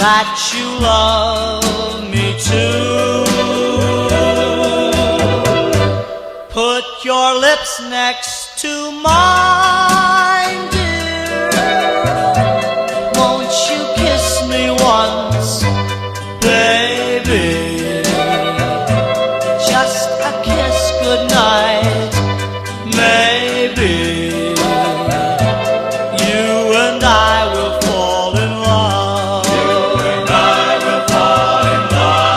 that you love me too. Put your lips next to mine, dear. Won't you kiss me once, baby? Just a kiss goodnight, maybe. You and I will fall in love. You and I will fall in love.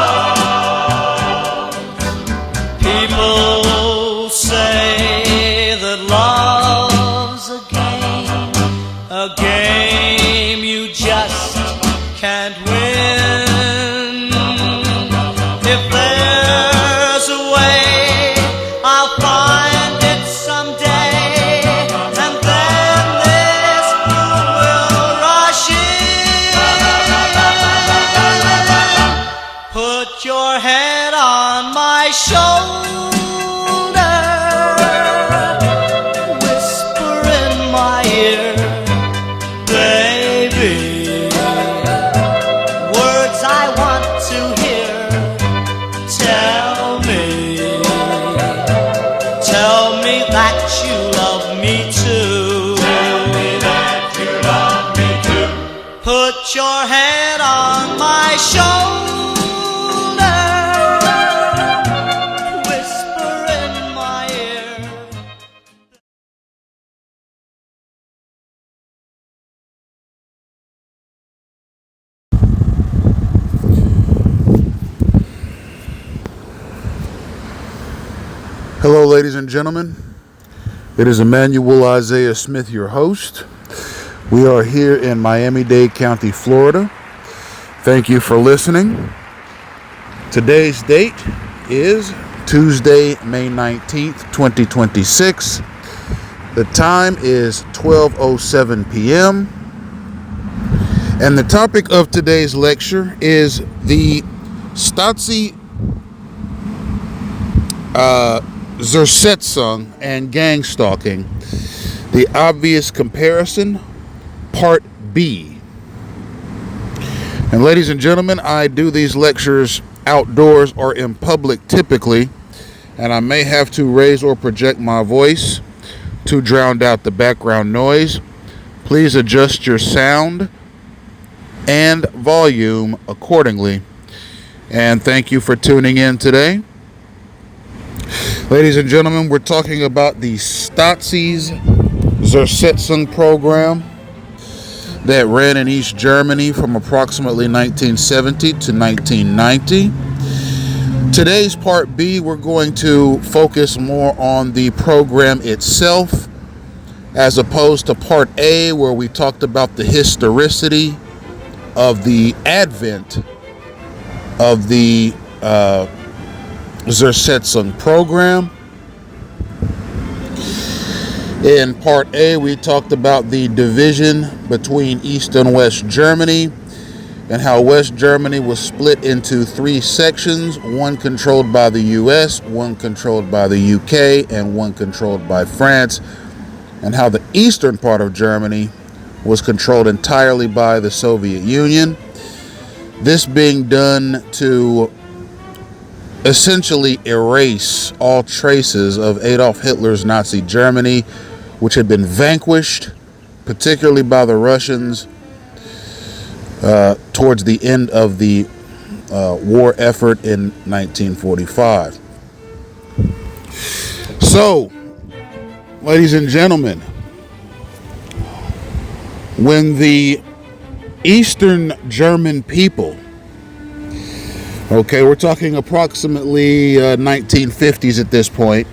People say that love's a game you just can't win. If there's a way, I'll find it someday, and then this moon will rush in. Put your head on my shoulder, whisper in my ear, baby, words I want to hear. Tell me that you love me too. Tell me that you love me too. Put your head on my shoulder, whisper in my ear. Hello, ladies and gentlemen. It is Emmanuel Isaiah Smith, your host. We are here in Miami-Dade County, Florida. Thank you for listening. Today's date is Tuesday, May 19th, 2026. The time is 12:07 p.m. And the topic of today's lecture is the Stasi Zersetzung and Gangstalking, the obvious comparison, part B. And ladies and gentlemen, I do these lectures outdoors or in public typically, and I may have to raise or project my voice to drown out the background noise. Please adjust your sound and volume accordingly. And thank you for tuning in today. Ladies and gentlemen, we're talking about the Stasi Zersetzung program that ran in East Germany from approximately 1970 to 1990. Today's part B, we're going to focus more on the program itself as opposed to part A, where we talked about the historicity of the advent of the Zersetzung program. In part A, we talked about the division between East and West Germany and how West Germany was split into three sections, one controlled by the US, one controlled by the UK, and one controlled by France, and how the eastern part of Germany was controlled entirely by the Soviet Union. This being done to essentially erase all traces of Adolf Hitler's Nazi Germany, which had been vanquished, particularly by the Russians, towards the end of the war effort in 1945. So, ladies and gentlemen, when the Eastern German people, okay, we're talking approximately 1950s at this point,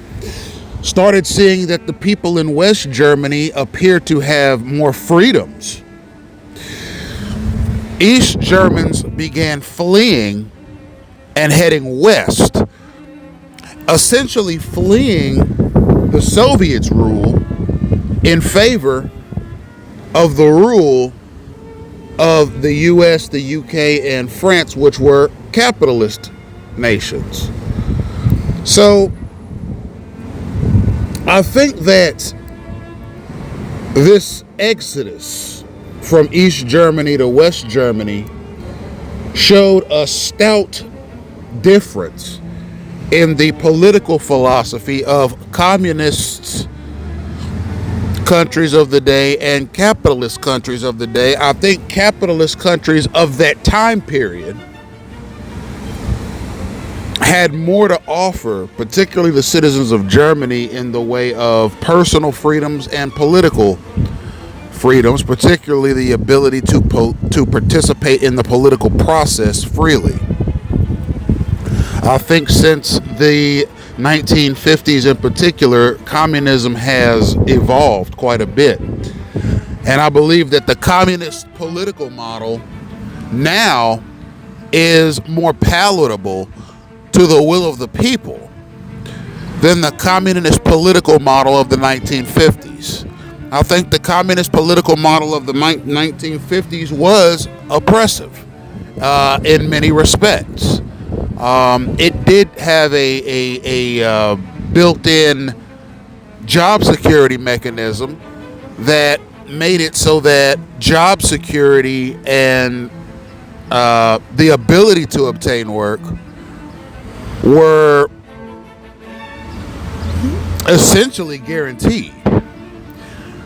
started seeing that the people in West Germany appear to have more freedoms, East Germans began fleeing and heading west, essentially fleeing the Soviets' rule in favor of the rule of the US, the UK, and France, which were capitalist nations. So I think that this exodus from East Germany to West Germany showed a stout difference in the political philosophy of communist countries of the day and capitalist countries of the day. I think capitalist countries of that time period had more to offer, particularly the citizens of Germany, in the way of personal freedoms and political freedoms, particularly the ability to participate in the political process freely. I think since the 1950s in particular, communism has evolved quite a bit. And I believe that the communist political model now is more palatable to the will of the people than the communist political model of the 1950s. I think the communist political model of the 1950s was oppressive in many respects. It did have a built-in job security mechanism that made it so that job security and the ability to obtain work were essentially guaranteed.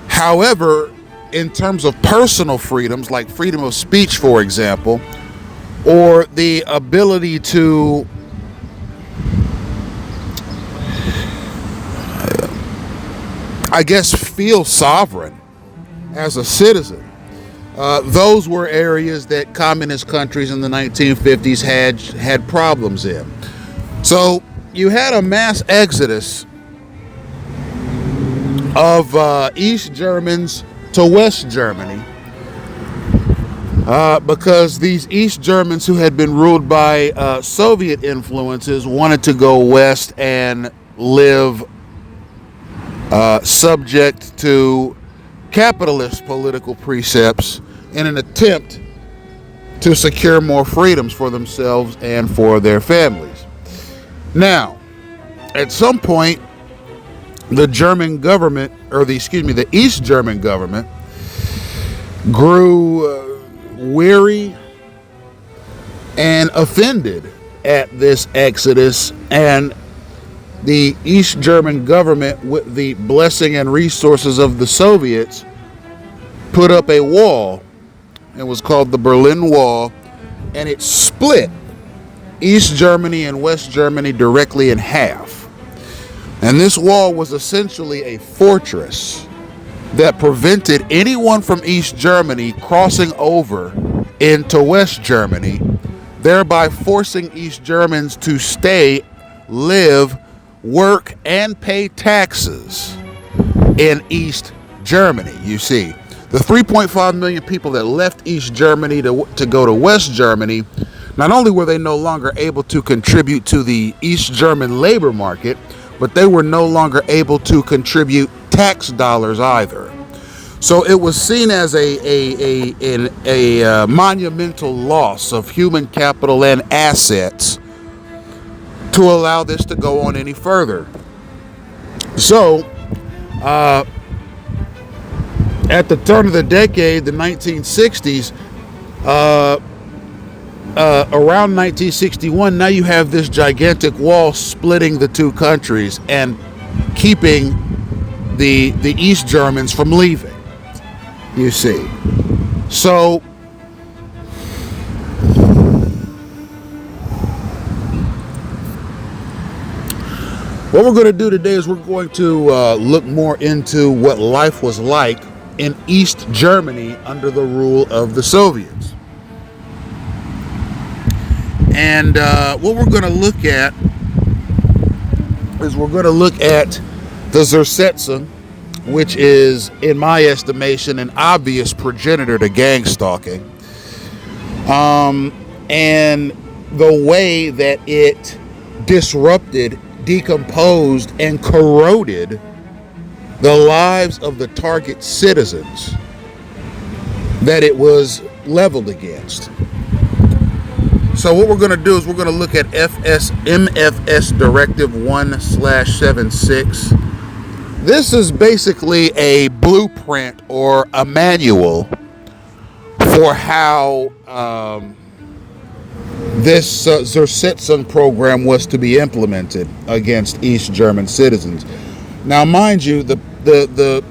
However, in terms of personal freedoms, like freedom of speech, for example, or the ability to feel sovereign as a citizen, those were areas that communist countries in the 1950s had problems in. So you had a mass exodus of East Germans to West Germany, because these East Germans who had been ruled by Soviet influences wanted to go west and live subject to capitalist political precepts in an attempt to secure more freedoms for themselves and for their families. Now, at some point, the German government, the East German government, grew weary and offended at this exodus, and the East German government, with the blessing and resources of the Soviets, put up a wall. It was called the Berlin Wall, and it split East Germany and West Germany directly in half. And this wall was essentially a fortress that prevented anyone from East Germany crossing over into West Germany, thereby forcing East Germans to stay, live, work, and pay taxes in East Germany. You see, the 3.5 million people that left East Germany to go to West Germany, not only were they no longer able to contribute to the East German labor market, but they were no longer able to contribute tax dollars either. So it was seen as a monumental loss of human capital and assets to allow this to go on any further. So, at the turn of the decade, the 1960s, around 1961, now you have this gigantic wall splitting the two countries and keeping the East Germans from leaving, you see. So what we're going to do today is we're going to look more into what life was like in East Germany under the rule of the Soviets. And what we're going to look at is the Zersetzung, which is, in my estimation, an obvious progenitor to gangstalking, and the way that it disrupted, decomposed, and corroded the lives of the target citizens that it was leveled against. So what we're going to do is we're going to look at MFS Directive 1/76. This is basically a blueprint or a manual for how this Zersetzung program was to be implemented against East German citizens. Now, mind you, the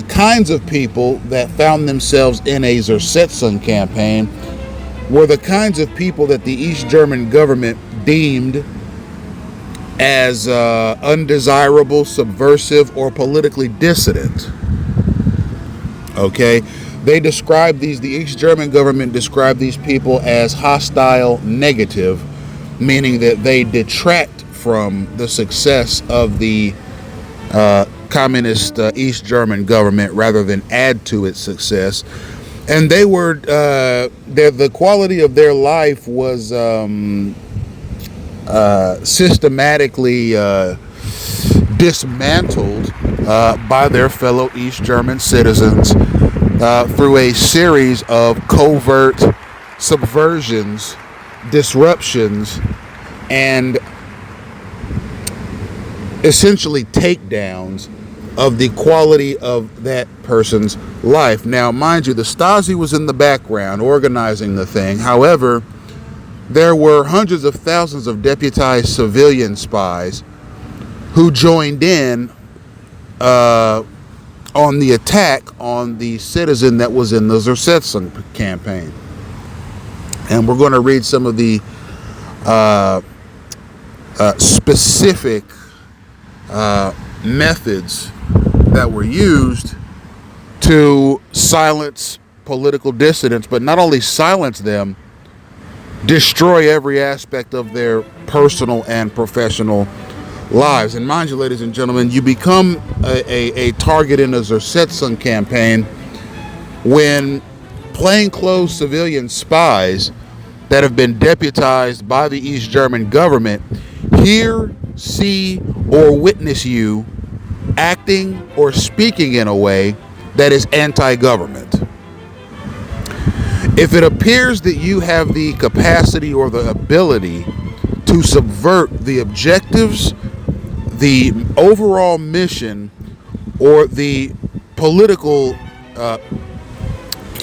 kinds of people that found themselves in a Zersetzung campaign were the kinds of people that the East German government deemed as undesirable, subversive, or politically dissident. Okay? The East German government described these people as hostile negative, meaning that they detract from the success of the communist East German government rather than add to its success. And they were, the quality of their life was systematically dismantled by their fellow East German citizens through a series of covert subversions, disruptions, and essentially takedowns of the quality of that person's life. Now, mind you, the Stasi was in the background organizing the thing. However, there were hundreds of thousands of deputized civilian spies who joined in on the attack on the citizen that was in the Zersetzung campaign. And we're going to read some of the specific methods that were used to silence political dissidents, but not only silence them, destroy every aspect of their personal and professional lives. And mind you, ladies and gentlemen, you become a target in a Zersetzung campaign when plainclothes civilian spies that have been deputized by the East German government hear, see, or witness you acting or speaking in a way that is anti-government. If it appears that you have the capacity or the ability to subvert the objectives, the overall mission, or the political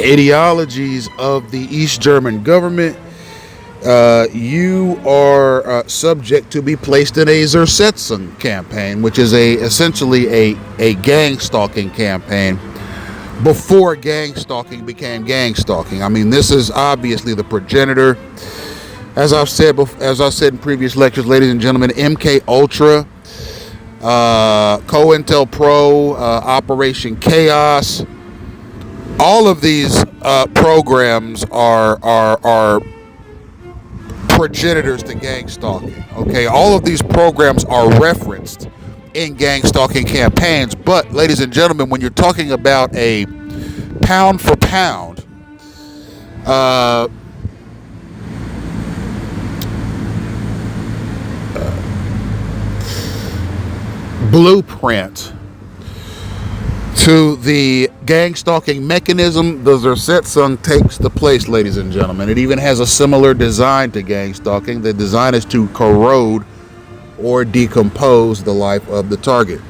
ideologies of the East German government, you are subject to be placed in a Zersetzung campaign, which is essentially a gang-stalking campaign before gang-stalking became gang-stalking. I mean, this is obviously the progenitor. As I've said in previous lectures, ladies and gentlemen, MK Ultra, COINTELPRO, Operation Chaos, all of these programs are progenitors to gang stalking. Okay, all of these programs are referenced in gang stalking campaigns. But, ladies and gentlemen, when you're talking about a pound for pound blueprint to the gang stalking mechanism, the Zersetzung takes the place, ladies and gentlemen. It even has a similar design to gang stalking. The design is to corrode or decompose the life of the target.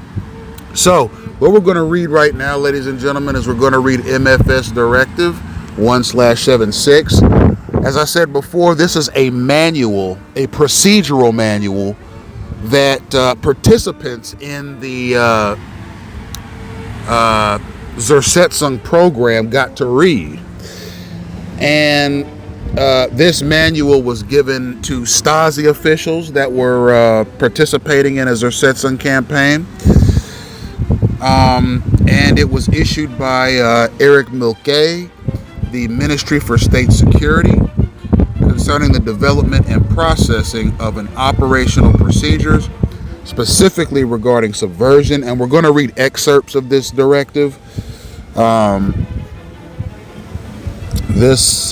So, what we're going to read right now, ladies and gentlemen, is we're going to read MFS Directive 1/76. As I said before, this is a manual, a procedural manual that participants in the Zersetzung program got to read. And this manual was given to Stasi officials that were participating in a Zersetzung campaign. And it was issued by Erich Milke, the Ministry for State Security, concerning the development and processing of an operational procedures specifically regarding subversion. And we're going to read excerpts of this directive. This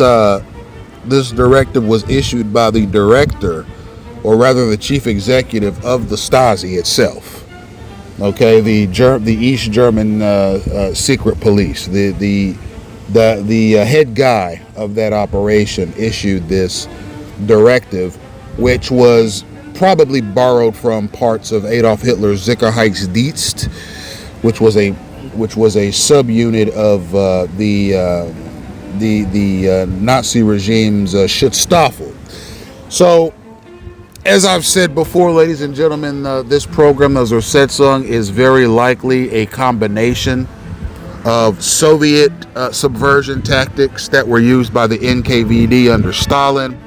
directive was issued by the director, or rather the chief executive of the Stasi itself. Okay, the East German secret police, the head guy of that operation issued this directive, which was probably borrowed from parts of Adolf Hitler's Sicherheitsdienst, which was a subunit of the Nazi regime's Schutzstaffel. So, as I've said before, ladies and gentlemen, this program, the Zersetzung, is very likely a combination of Soviet subversion tactics that were used by the NKVD under Stalin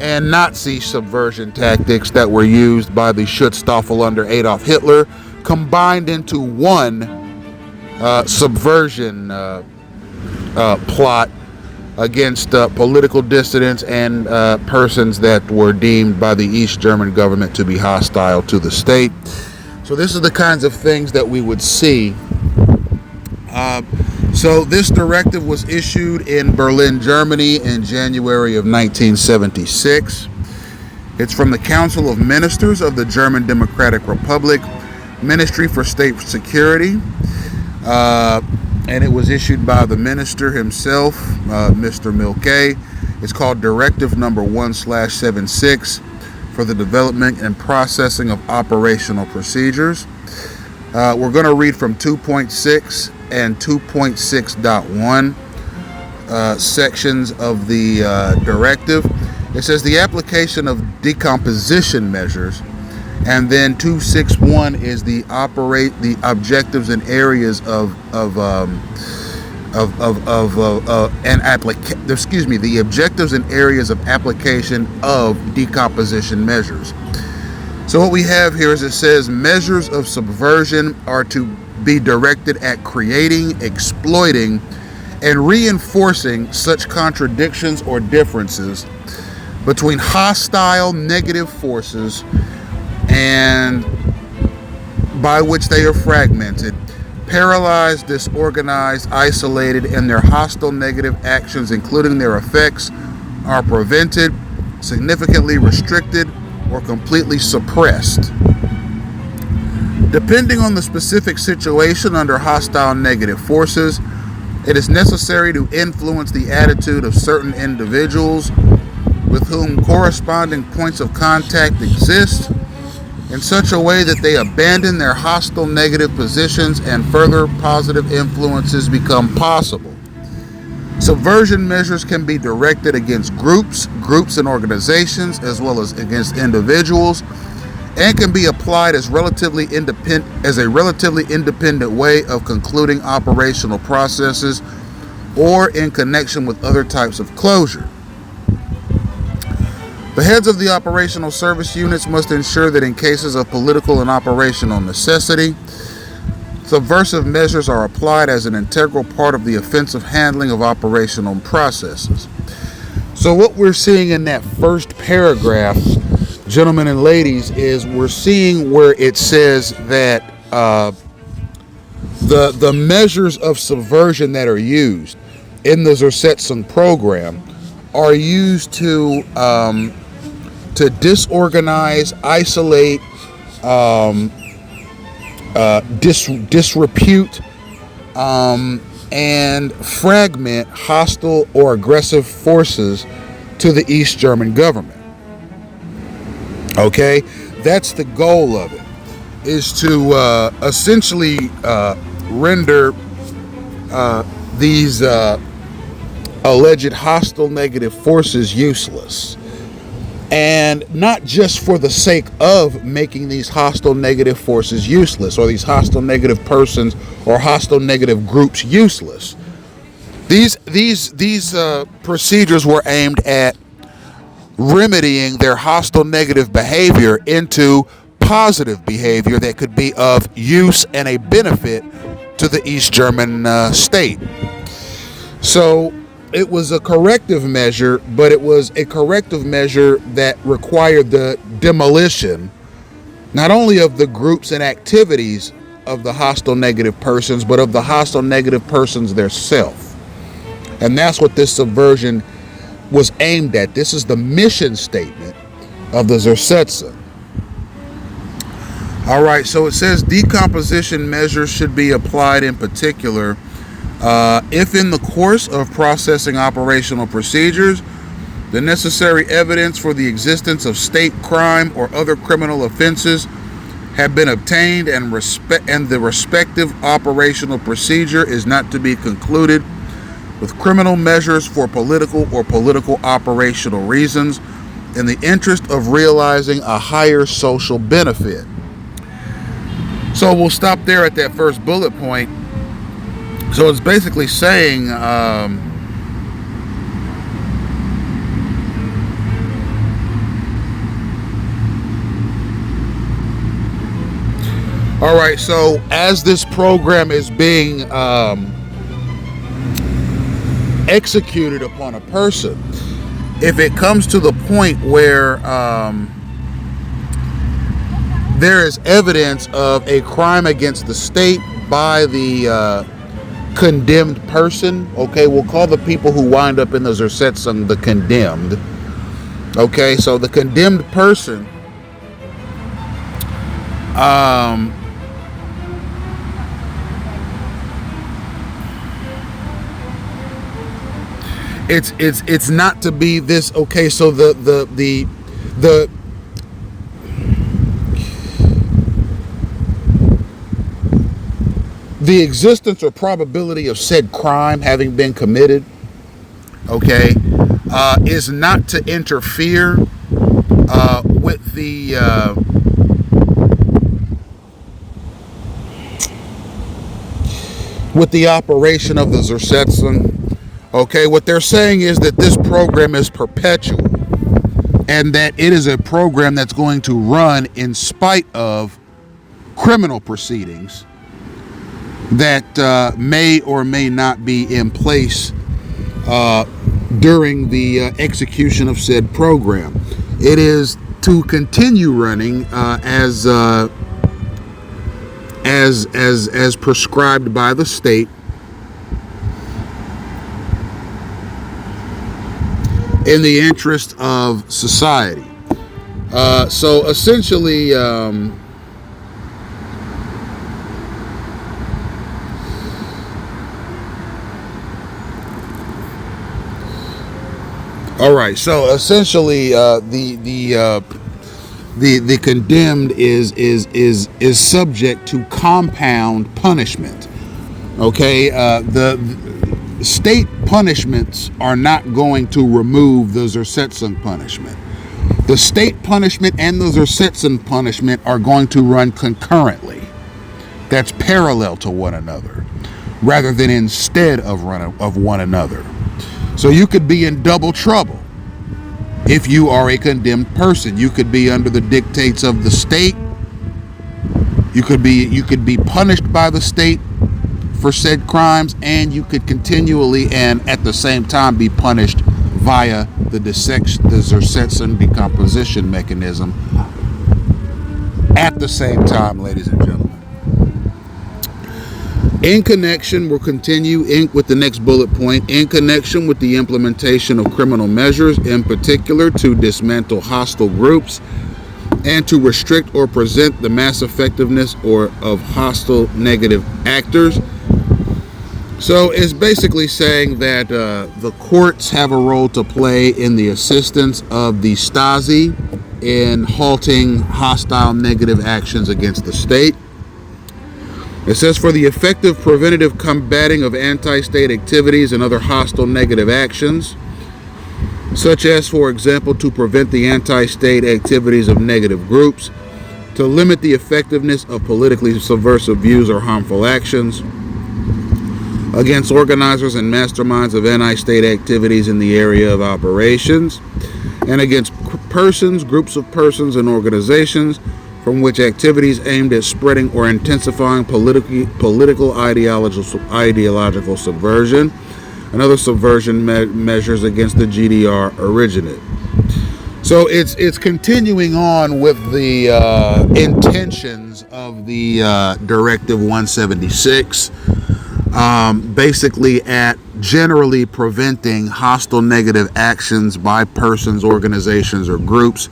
and Nazi subversion tactics that were used by the Schutzstaffel under Adolf Hitler, combined into one subversion plot against political dissidents and persons that were deemed by the East German government to be hostile to the state. So this is the kinds of things that we would see. So this directive was issued in Berlin, Germany in January of 1976. It's from the Council of Ministers of the German Democratic Republic, Ministry for State Security, and it was issued by the minister himself, Mr. Milke. It's called Directive Number 1/76 for the development and processing of operational procedures. We're going to read from 2.6 and 2.6.1 sections of the directive. It says the application of decomposition measures, and then 261 is the objectives and areas the objectives and areas of application of decomposition measures. So what we have here is it says measures of subversion are to be directed at creating, exploiting, and reinforcing such contradictions or differences between hostile negative forces and by which they are fragmented, paralyzed, disorganized, isolated, and their hostile negative actions, including their effects, are prevented, significantly restricted, or completely suppressed. Depending on the specific situation under hostile negative forces, it is necessary to influence the attitude of certain individuals with whom corresponding points of contact exist in such a way that they abandon their hostile negative positions and further positive influences become possible. Subversion measures can be directed against groups and organizations, as well as against individuals, and can be applied as a relatively independent way of concluding operational processes or in connection with other types of closure. The heads of the operational service units must ensure that in cases of political and operational necessity, subversive measures are applied as an integral part of the offensive handling of operational processes. So what we're seeing in that first paragraph, gentlemen and ladies, is we're seeing where it says that the measures of subversion that are used in the Zersetzung program are used to disorganize, isolate, disrepute, and fragment hostile or aggressive forces to the East German government. Okay, that's the goal of it, is to essentially render these alleged hostile negative forces useless. And not just for the sake of making these hostile negative forces useless, or these hostile negative persons or hostile negative groups useless. These procedures were aimed at remedying their hostile negative behavior into positive behavior that could be of use and a benefit to the East German state. So it was a corrective measure, but it was a corrective measure that required the demolition not only of the groups and activities of the hostile negative persons, but of the hostile negative persons themselves. And that's what this subversion was aimed at. This is the mission statement of the Zersetzung. All right, so it says decomposition measures should be applied in particular if in the course of processing operational procedures, the necessary evidence for the existence of state crime or other criminal offenses have been obtained and the respective operational procedure is not to be concluded with criminal measures for political or political operational reasons, in the interest of realizing a higher social benefit. So we'll stop there at that first bullet point. So it's basically saying all right, so as this program is being executed upon a person, if it comes to the point where there is evidence of a crime against the state by the condemned person, okay, we'll call the people who wind up in the Zersetzung the condemned. Okay, so the condemned person it's not to be this. Okay, so the existence or probability of said crime having been committed, okay, is not to interfere with the operation of the Zersetzung. Okay, what they're saying is that this program is perpetual and that it is a program that's going to run in spite of criminal proceedings that may or may not be in place during the execution of said program. It is to continue running as prescribed by the state, in the interest of society. So essentially, all right. So essentially, the condemned is subject to compound punishment. Okay, the state punishments are not going to remove the Zersetzung punishment. The state punishment and the Zersetzung punishment are going to run concurrently. That's parallel to one another, rather than instead of one another. So you could be in double trouble if you are a condemned person. You could be under the dictates of the state. You could be punished by the state for said crimes, and you could continually and at the same time be punished via the Zersetzung decomposition mechanism at the same time, ladies and gentlemen. In connection, we'll continue with the next bullet point. In connection with the implementation of criminal measures, in particular to dismantle hostile groups and to restrict or present the mass effectiveness of hostile negative actors. So it's basically saying that the courts have a role to play in the assistance of the Stasi in halting hostile negative actions against the state. It says, for the effective preventative combating of anti-state activities and other hostile negative actions, such as, for example, to prevent the anti-state activities of negative groups, to limit the effectiveness of politically subversive views or harmful actions, against organizers and masterminds of anti-state activities in the area of operations, and against persons, groups of persons, and organizations from which activities aimed at spreading or intensifying political ideological subversion and other subversion measures against the GDR originate. So it's continuing on with the intentions of the Directive 176, basically at generally preventing hostile negative actions by persons, organizations, or groups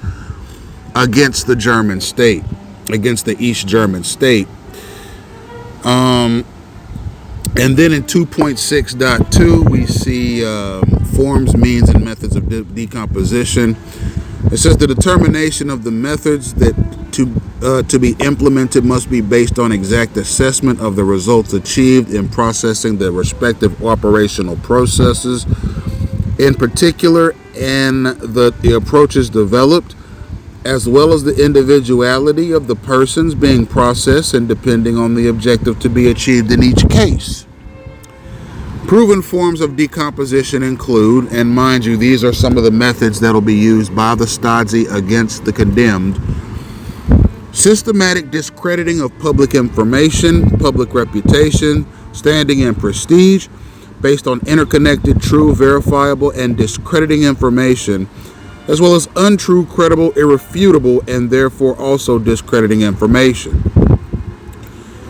against the German state, against the East German state. And then in 2.6.2, we see forms, means, and methods of decomposition. It says the determination of the methods that to be implemented must be based on exact assessment of the results achieved in processing the respective operational processes in particular, and the approaches developed, as well as the individuality of the persons being processed and depending on the objective to be achieved in each case. Proven forms of decomposition include, and mind you, these are some of the methods that will be used by the Stasi against the condemned: systematic discrediting of public information, public reputation, standing, and prestige, based on interconnected, true, verifiable, and discrediting information, as well as untrue, credible, irrefutable, and therefore also discrediting information.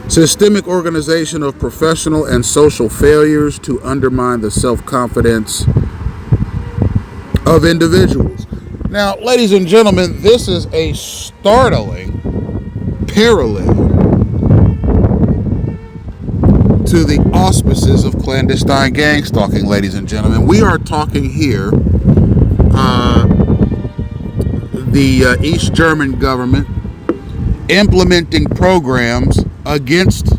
Systemic organization of professional and social failures to undermine the self-confidence of individuals. Now, ladies and gentlemen, this is a startling parallel to the auspices of clandestine gang stalking, ladies and gentlemen. We are talking here the East German government implementing programs against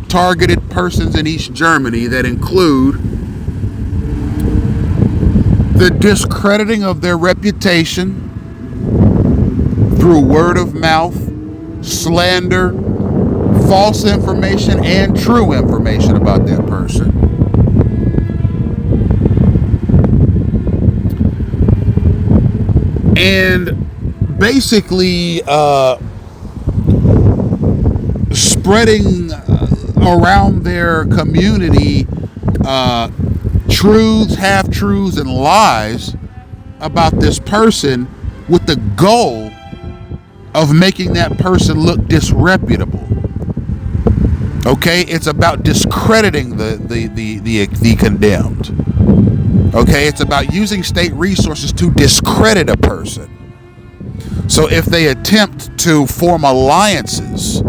targeted persons in East Germany that include the discrediting of their reputation through word of mouth, slander, false information, and true information about that person. And basically spreading around their community truths, half-truths, and lies about this person with the goal of making that person look disreputable. Okay, it's about discrediting the condemned. Okay, it's about using state resources to discredit a person. So if they attempt to form alliances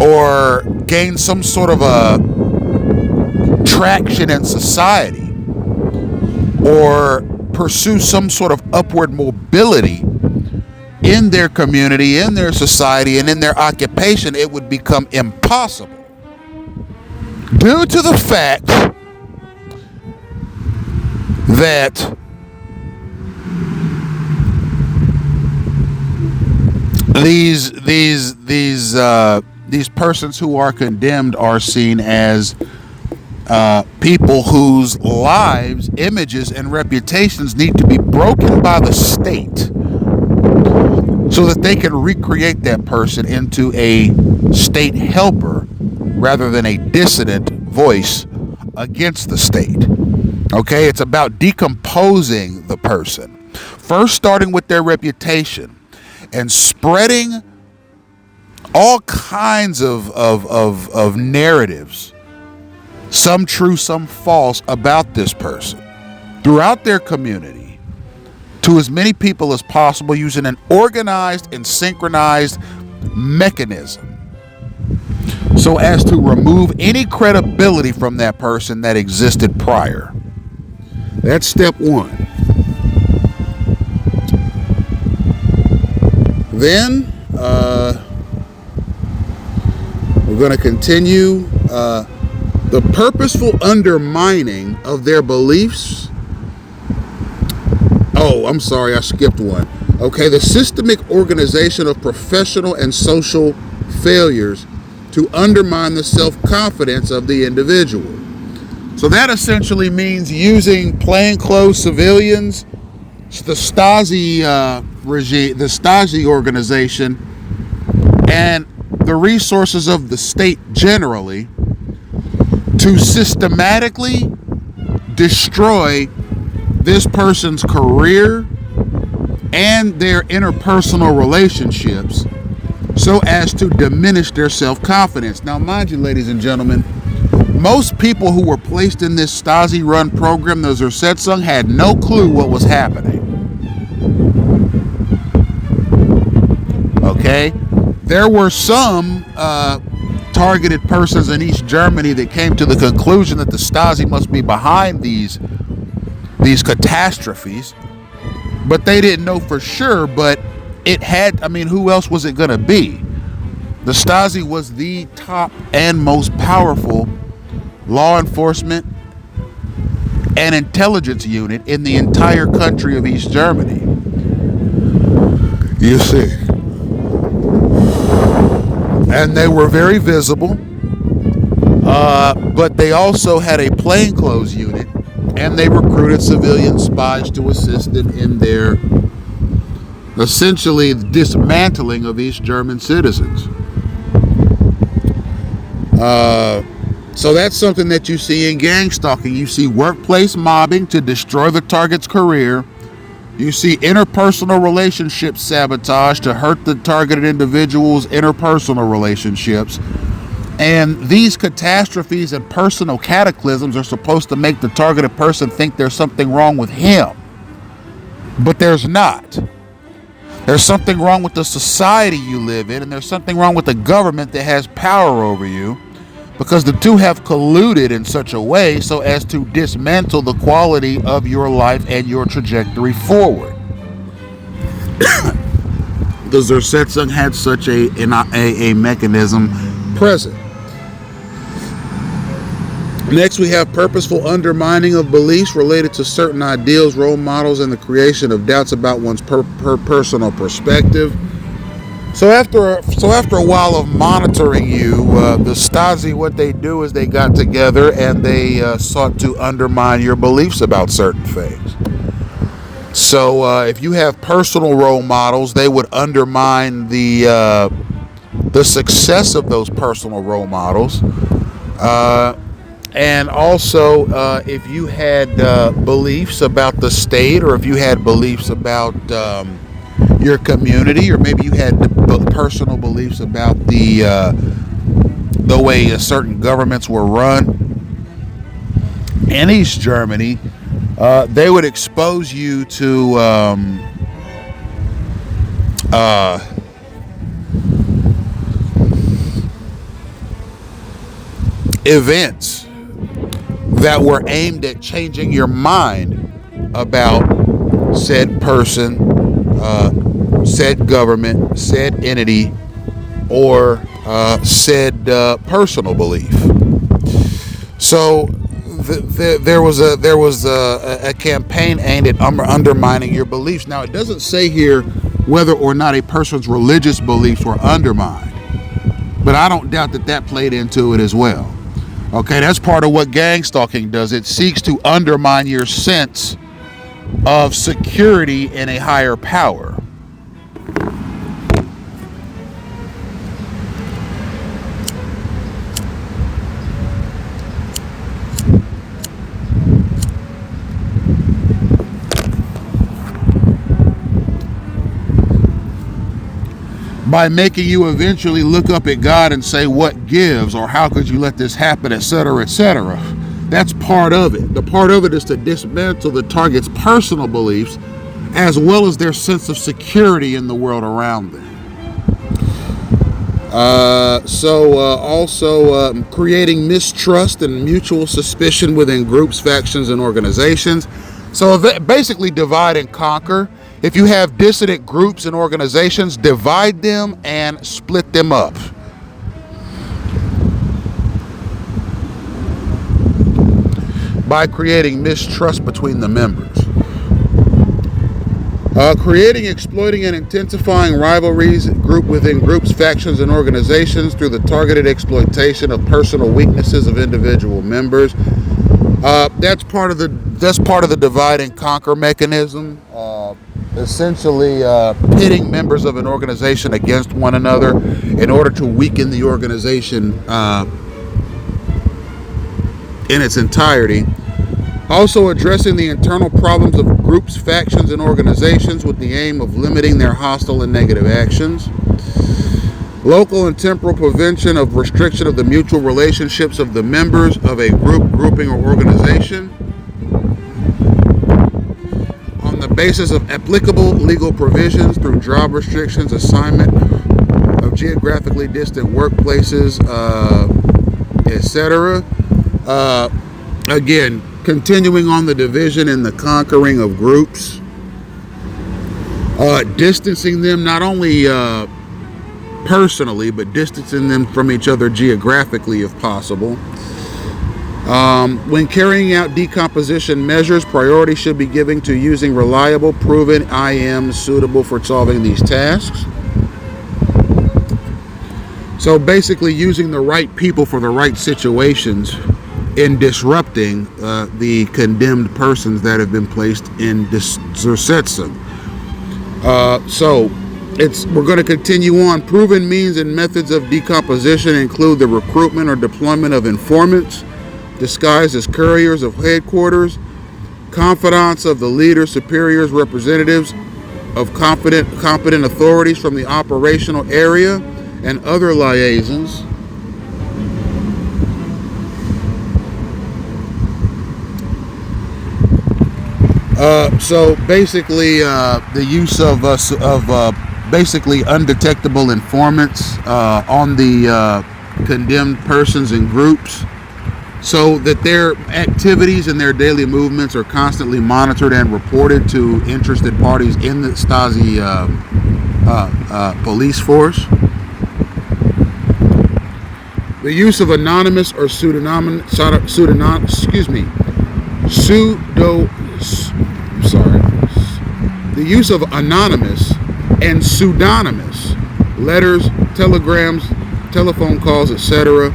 or gain some sort of a traction in society or pursue some sort of upward mobility in their community, in their society, and in their occupation, it would become impossible due to the fact that these persons who are condemned are seen as people whose lives, images, and reputations need to be broken by the state so that they can recreate that person into a state helper rather than a dissident voice against the state. Okay, it's about decomposing the person, first starting with their reputation and spreading all kinds of narratives, some true, some false, about this person throughout their community to as many people as possible, using an organized and synchronized mechanism so as to remove any credibility from that person that existed prior. That's step one. Then we're going to continue the purposeful undermining of their beliefs. Oh, I'm sorry, I skipped one. Okay, the systemic organization of professional and social failures to undermine the self-confidence of the individual. So that essentially means using plainclothes civilians, the Stasi regime, the Stasi organization, and the resources of the state generally to systematically destroy this person's career and their interpersonal relationships so as to diminish their self-confidence. Now, mind you, ladies and gentlemen, most people who were placed in this Stasi-run program, the Zersetzung, had no clue what was happening. Okay? There were some targeted persons in East Germany that came to the conclusion that the Stasi must be behind these catastrophes, but they didn't know for sure. But it had, who else was it going to be? The Stasi was the top and most powerful law enforcement an intelligence unit in the entire country of East Germany. You see. And they were very visible, but they also had a plainclothes unit, and they recruited civilian spies to assist them in their essentially dismantling of East German citizens. So that's something that you see in gang stalking. You see workplace mobbing to destroy the target's career. You see interpersonal relationship sabotage to hurt the targeted individual's interpersonal relationships. And these catastrophes and personal cataclysms are supposed to make the targeted person think there's something wrong with him. But there's not. There's something wrong with the society you live in, and there's something wrong with the government that has power over you, because the two have colluded in such a way so as to dismantle the quality of your life and your trajectory forward. The Zersetzung had such a mechanism present. Next, we have purposeful undermining of beliefs related to certain ideals, role models, and the creation of doubts about one's personal perspective. So after a while of monitoring you, the Stasi, what they do is they got together and they sought to undermine your beliefs about certain things. So if you have personal role models, they would undermine the success of those personal role models. And also, if you had beliefs about the state, or if you had beliefs about your community, or maybe you had personal beliefs about the way certain governments were run in East Germany, they would expose you to events that were aimed at changing your mind about said person, said government, said entity, or said personal belief. So there was a campaign aimed at undermining your beliefs. Now, it doesn't say here whether or not a person's religious beliefs were undermined, but I don't doubt that played into it as well. Okay, that's part of what gang stalking does. It seeks to undermine your sense of security in a higher power. By making you eventually look up at God and say, what gives, or how could you let this happen, etc., etc. That's part of it. The part of it is to dismantle the target's personal beliefs as well as their sense of security in the world around them. Also creating mistrust and mutual suspicion within groups, factions, and organizations. So basically divide and conquer. If you have dissident groups and organizations, divide them and split them up. By creating mistrust between the members. Creating, exploiting, and intensifying rivalries within groups, factions, and organizations through the targeted exploitation of personal weaknesses of individual members. That's part of the divide and conquer mechanism. Essentially pitting members of an organization against one another in order to weaken the organization in its entirety. Also addressing the internal problems of groups, factions, and organizations with the aim of limiting their hostile and negative actions. Local and temporal prevention of restriction of the mutual relationships of the members of a group, grouping, or organization on the basis of applicable legal provisions through job restrictions, assignment of geographically distant workplaces, etc. Again, continuing on the division and the conquering of groups, distancing them not only personally, but distancing them from each other geographically if possible. When carrying out decomposition measures, priority should be given to using reliable, proven IMs suitable for solving these tasks. So basically using the right people for the right situations in disrupting the condemned persons that have been placed in Zersetzung. So we're going to continue on. Proven means and methods of decomposition include the recruitment or deployment of informants, disguised as couriers of headquarters, confidants of the leaders, superiors, representatives of competent authorities from the operational area, and other liaisons. So basically, the use of basically undetectable informants on the condemned persons and groups, so that their activities and their daily movements are constantly monitored and reported to interested parties in the Stasi police force. The use of anonymous or the use of anonymous and pseudonymous letters, telegrams, telephone calls, etc.,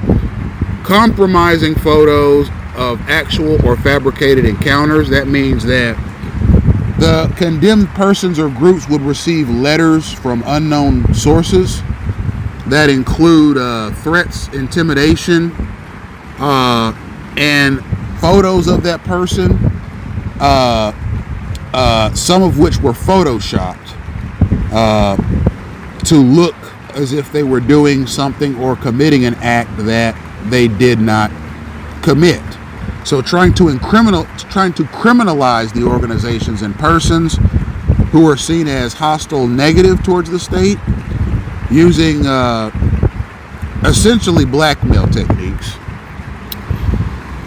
compromising photos of actual or fabricated encounters. That means that the condemned persons or groups would receive letters from unknown sources that include threats, intimidation, and photos of that person, some of which were photoshopped to look as if they were doing something or committing an act that they did not commit. So trying to criminalize the organizations and persons who are seen as hostile, negative towards the state, using essentially blackmail techniques.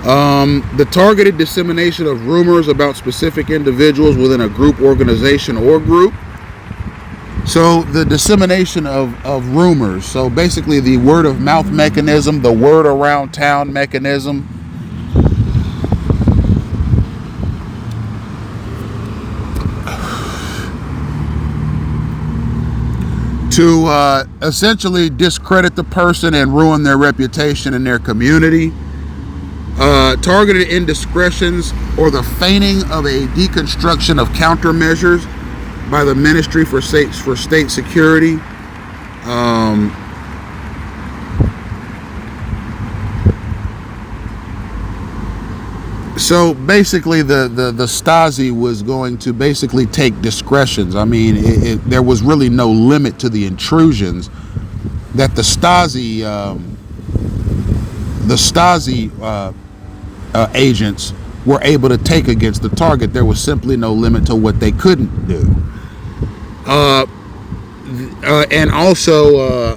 The targeted dissemination of rumors about specific individuals within a group, organization, or group. So the dissemination of rumors. So basically the word of mouth mechanism, the word around town mechanism. To essentially discredit the person and ruin their reputation in their community. Targeted indiscretions or the feigning of a deconstruction of countermeasures by the Ministry for State Security. So basically the Stasi was going to basically take discretions. I mean, there was really no limit to the intrusions that the Stasi agents were able to take against the target. There was simply no limit to what they couldn't do. And also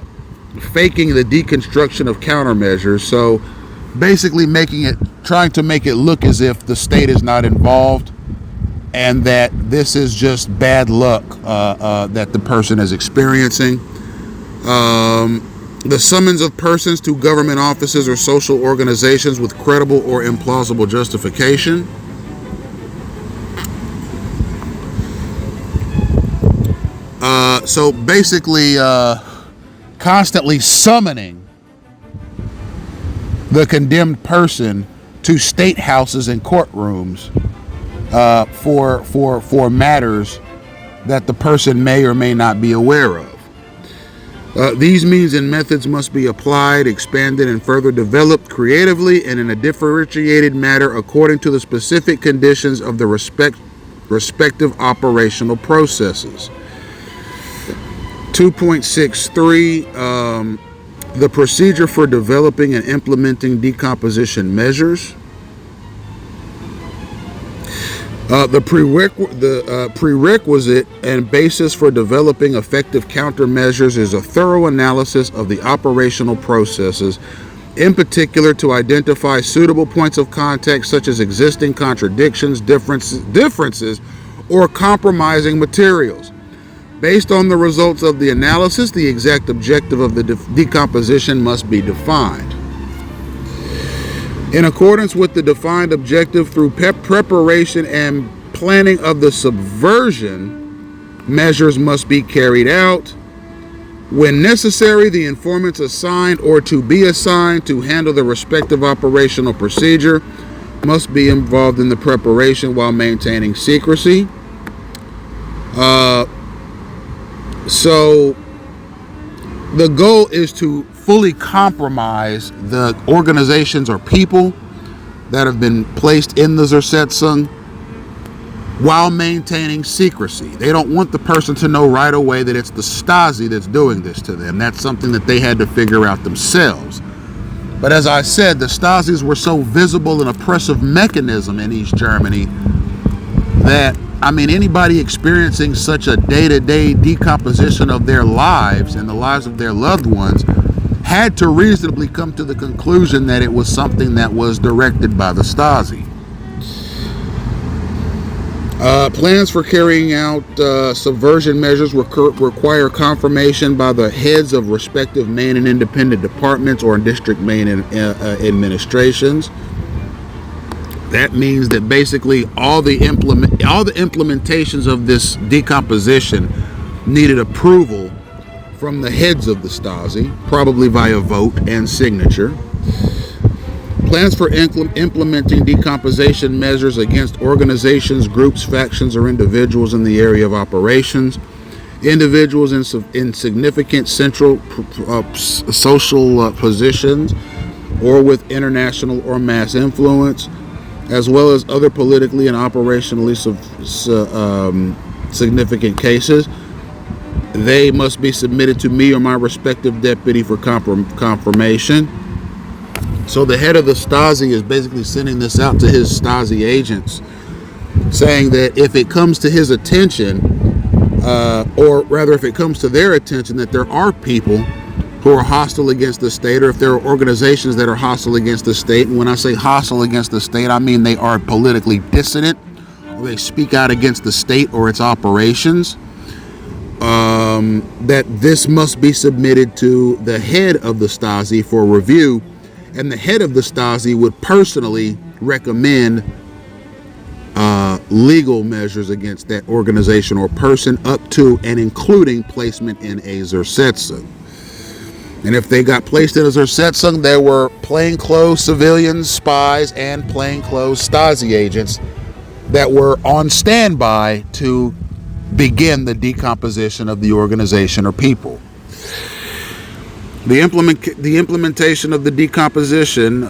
faking the deconstruction of countermeasures. So basically trying to make it look as if the state is not involved and that this is just bad luck that the person is experiencing. The summons of persons to government offices or social organizations with credible or implausible justification. So basically, constantly summoning the condemned person to state houses and courtrooms for matters that the person may or may not be aware of. These means and methods must be applied, expanded, and further developed creatively and in a differentiated manner according to the specific conditions of the respective operational processes. 2.63, the procedure for developing and implementing decomposition measures. The prerequisite and basis for developing effective countermeasures is a thorough analysis of the operational processes, in particular to identify suitable points of contact such as existing contradictions, differences, or compromising materials. Based on the results of the analysis, the exact objective of the decomposition must be defined. In accordance with the defined objective, through preparation and planning of the subversion, measures must be carried out. When necessary, the informants assigned or to be assigned to handle the respective operational procedure must be involved in the preparation while maintaining secrecy. So the goal is to fully compromise the organizations or people that have been placed in the Zersetzung while maintaining secrecy. They don't want the person to know right away that it's the Stasi that's doing this to them. That's something that they had to figure out themselves. But as I said, the Stasis were so visible and oppressive mechanism in East Germany that, I mean, anybody experiencing such a day-to-day decomposition of their lives and the lives of their loved ones had to reasonably come to the conclusion that it was something that was directed by the Stasi. Plans for carrying out subversion measures require confirmation by the heads of respective main and independent departments or district main administrations. That means that basically all the implementations of this decomposition needed approval from the heads of the Stasi, probably via vote and signature. Plans for implementing decomposition measures against organizations, groups, factions, or individuals in the area of operations. Individuals in significant central social positions or with international or mass influence, as well as other politically and operationally significant cases. They must be submitted to me or my respective deputy for confirmation. So the head of the Stasi is basically sending this out to his Stasi agents, saying that if it comes to his attention, or rather if it comes to their attention that there are people who are hostile against the state, or if there are organizations that are hostile against the state, and when I say hostile against the state, I mean they are politically dissident, or they speak out against the state or its operations, that this must be submitted to the head of the Stasi for review. And the head of the Stasi would personally recommend legal measures against that organization or person, up to and including placement in a Zersetzung. And if they got placed in a Zersetzung, there were plainclothes civilians, spies, and plainclothes Stasi agents that were on standby to begin the decomposition of the organization or people. The implementation of the decomposition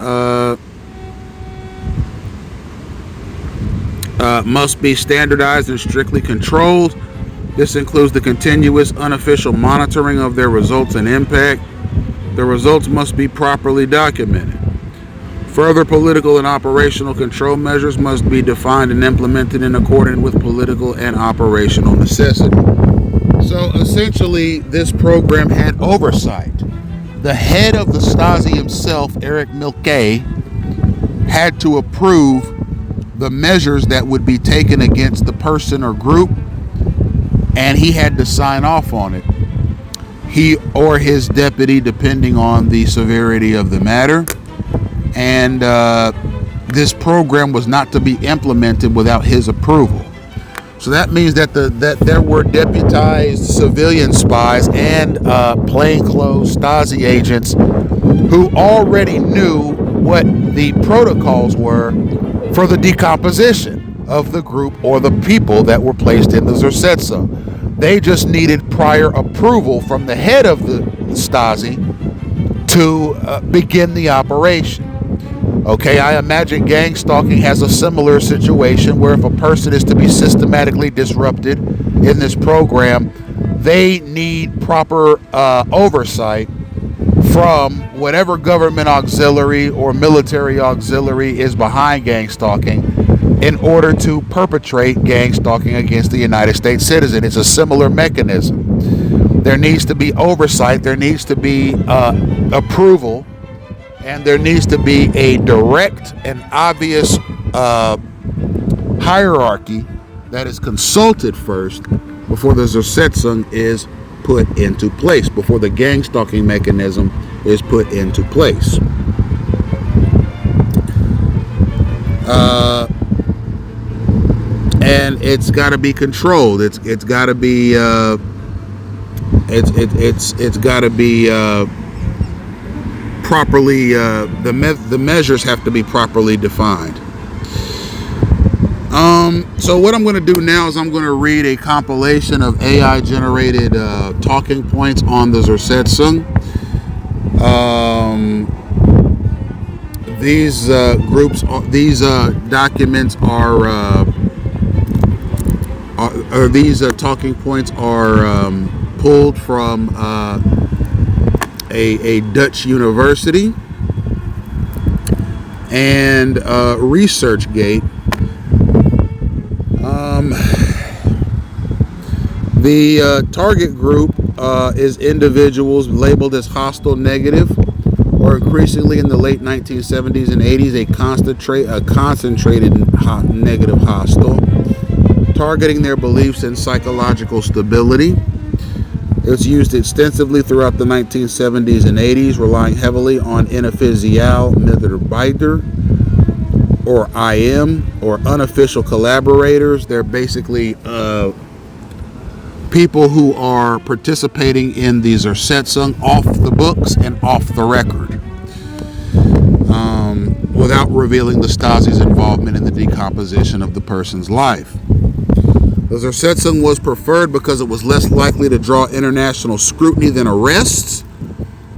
must be standardized and strictly controlled. This includes the continuous unofficial monitoring of their results and impact. The results must be properly documented. Further political and operational control measures must be defined and implemented in accordance with political and operational necessity. So essentially, this program had oversight. The head of the Stasi himself, Erich Milke, had to approve the measures that would be taken against the person or group, and he had to sign off on it. He or his deputy, depending on the severity of the matter. And this program was not to be implemented without his approval. So that means that there were deputized civilian spies and plainclothes Stasi agents who already knew what the protocols were for the decomposition of the group or the people that were placed in the Zersetzung. They just needed prior approval from the head of the Stasi to begin the operation. Okay, I imagine gang stalking has a similar situation where if a person is to be systematically disrupted in this program, they need proper oversight from whatever government auxiliary or military auxiliary is behind gang stalking in order to perpetrate gang stalking against the United States citizen. It's a similar mechanism. There needs to be oversight, there needs to be approval, and there needs to be a direct and obvious hierarchy that is consulted first before the Zersetzung is put into place, before the gang stalking mechanism is put into place. And it's got to be controlled. It's got to be it's got to be properly. The measures have to be properly defined. So what I'm going to do now is I'm going to read a compilation of AI generated talking points on the Zersetzung. These documents these talking points are pulled from a Dutch university and ResearchGate. The target group is individuals labeled as hostile, negative, or increasingly in the late 1970s and 80s a concentrated negative hostile, targeting their beliefs and psychological stability. It was used extensively throughout the 1970s and 80s, relying heavily on inofficial Mitarbeiter, or IM, or unofficial collaborators. They're basically people who are participating in the Zersetzung off the books and off the record, without revealing the Stasi's involvement in the decomposition of the person's life. The Zersetzung was preferred because it was less likely to draw international scrutiny than arrests,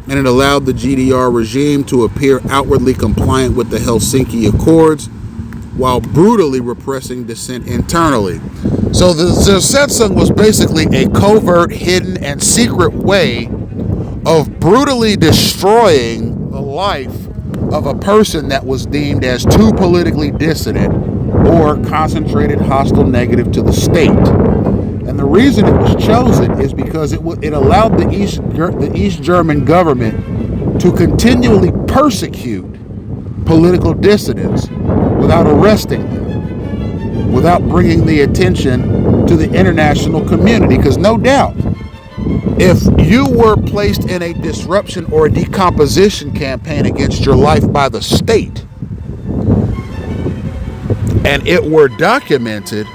and it allowed the GDR regime to appear outwardly compliant with the Helsinki Accords while brutally repressing dissent internally. So the Zersetzung was basically a covert, hidden, and secret way of brutally destroying the life of a person that was deemed as too politically dissident or concentrated hostile negative to the state. And the reason it was chosen is because it allowed the East German government to continually persecute political dissidents without arresting them, without bringing the attention to the international community. Because no doubt, if you were placed in a disruption or a decomposition campaign against your life by the state, and it were documented,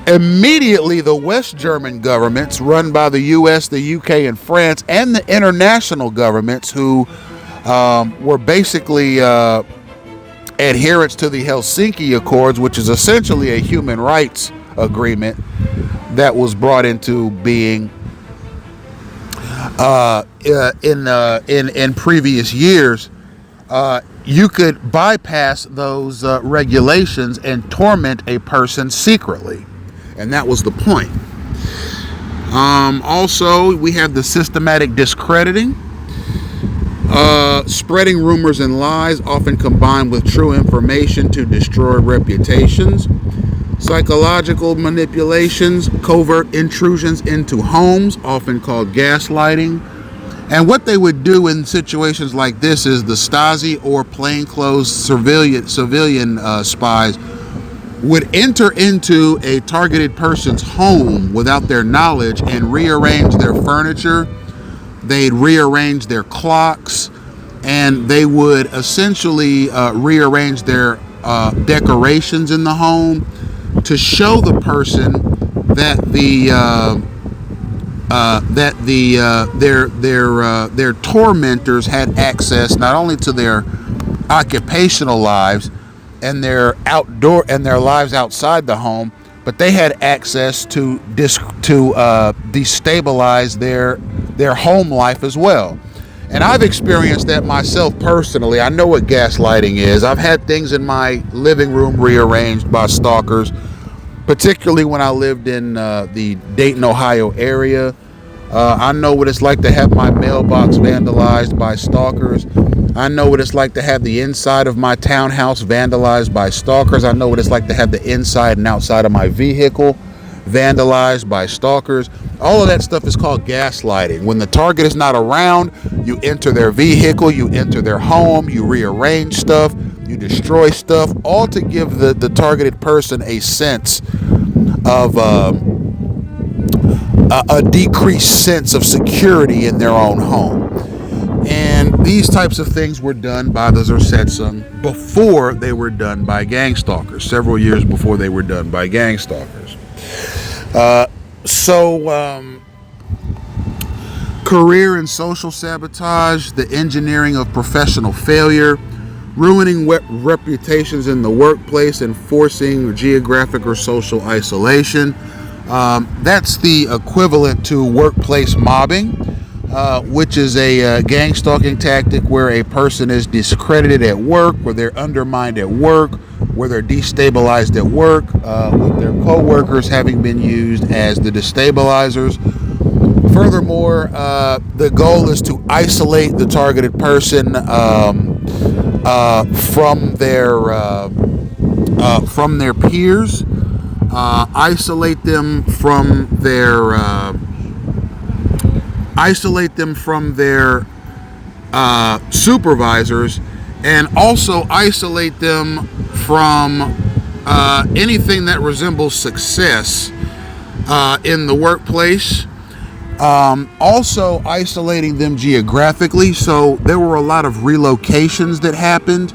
immediately the West German governments, run by the US, the UK, and France, and the international governments who were basically adherents to the Helsinki Accords, which is essentially a human rights agreement that was brought into being in previous years. You could bypass those regulations and torment a person secretly, and that was the point. Also, we have the systematic discrediting, spreading rumors and lies, often combined with true information to destroy reputations, psychological manipulations, covert intrusions into homes, often called gaslighting. And what they would do in situations like this is the Stasi or plainclothes civilian spies would enter into a targeted person's home without their knowledge and rearrange their furniture. They'd rearrange their clocks, and they would essentially rearrange their decorations in the home to show the person that their tormentors had access not only to their occupational lives and their outdoor and their lives outside the home, but they had access to destabilize their home life as well. And I've experienced that myself personally. I know what gaslighting is. I've had things in my living room rearranged by stalkers, particularly when I lived in the Dayton, Ohio area. I know what it's like to have my mailbox vandalized by stalkers. I know what it's like to have the inside of my townhouse vandalized by stalkers. I know what it's like to have the inside and outside of my vehicle vandalized by stalkers. All of that stuff is called gaslighting. When the target is not around, you enter their vehicle, you enter their home, you rearrange stuff, you destroy stuff, all to give the targeted person a sense of a decreased sense of security in their own home. And these types of things were done by the Zersetzung before they were done by gangstalkers, several years before they were done by gangstalkers. Career and social sabotage, the engineering of professional failure, ruining reputations in the workplace, and forcing geographic or social isolation. That's the equivalent to workplace mobbing, which is a gang stalking tactic where a person is discredited at work, where they're undermined at work, where they're destabilized at work, with their co-workers having been used as the destabilizers. Furthermore, the goal is to isolate the targeted person from their peers, isolate them from their supervisors, and also isolate them from anything that resembles success in the workplace. Also isolating them geographically. So there were a lot of relocations that happened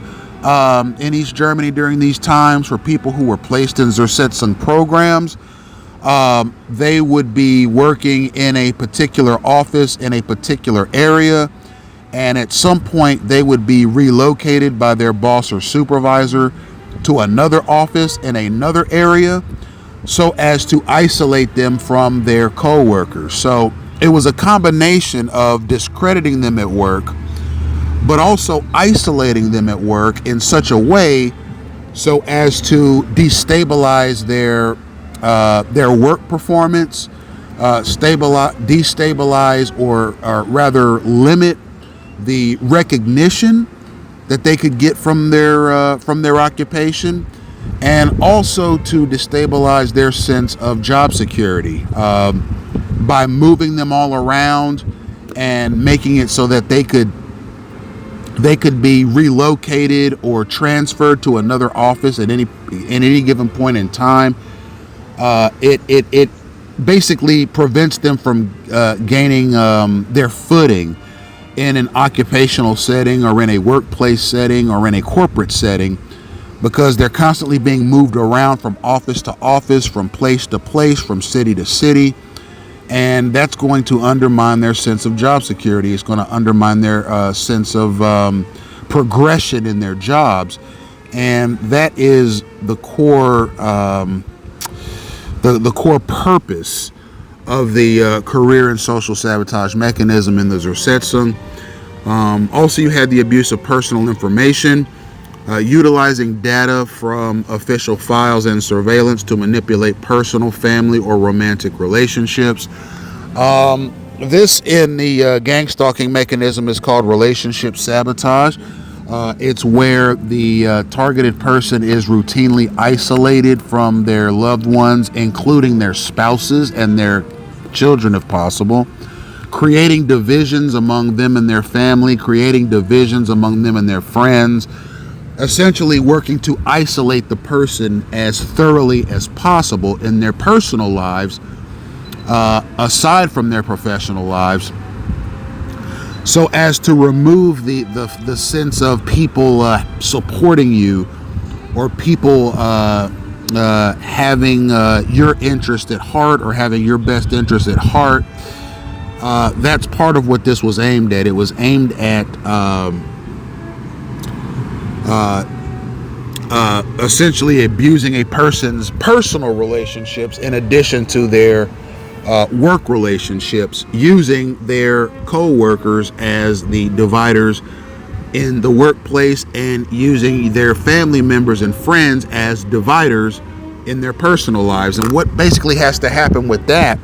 in East Germany during these times for people who were placed in Zersetzung programs. They would be working in a particular office in a particular area, and at some point they would be relocated by their boss or supervisor to another office in another area, so as to isolate them from their co-workers. So it was a combination of discrediting them at work, but also isolating them at work in such a way so as to destabilize their work performance, destabilize or rather limit the recognition that they could get from their occupation, and also to destabilize their sense of job security by moving them all around and making it so that they could be relocated or transferred to another office at any given point in time. It basically prevents them from gaining their footing in an occupational setting or in a workplace setting or in a corporate setting, because they're constantly being moved around from office to office, from place to place, from city to city, and that's going to undermine their sense of job security. It's going to undermine their sense of progression in their jobs, and that is the core the core purpose of the career and social sabotage mechanism in the Zersetzung. Also, you had the abuse of personal information, utilizing data from official files and surveillance to manipulate personal, family, or romantic relationships. This in the gang stalking mechanism is called relationship sabotage. It's where the targeted person is routinely isolated from their loved ones, including their spouses and their children if possible, creating divisions among them and their family, creating divisions among them and their friends, essentially working to isolate the person as thoroughly as possible in their personal lives, aside from their professional lives, so as to remove the sense of people supporting you, or people having your interest at heart, or having your best interest at heart. That's part of what this was aimed at. It was aimed at essentially abusing a person's personal relationships in addition to their work relationships, using their co-workers as the dividers in the workplace, and using their family members and friends as dividers in their personal lives. And what basically has to happen with that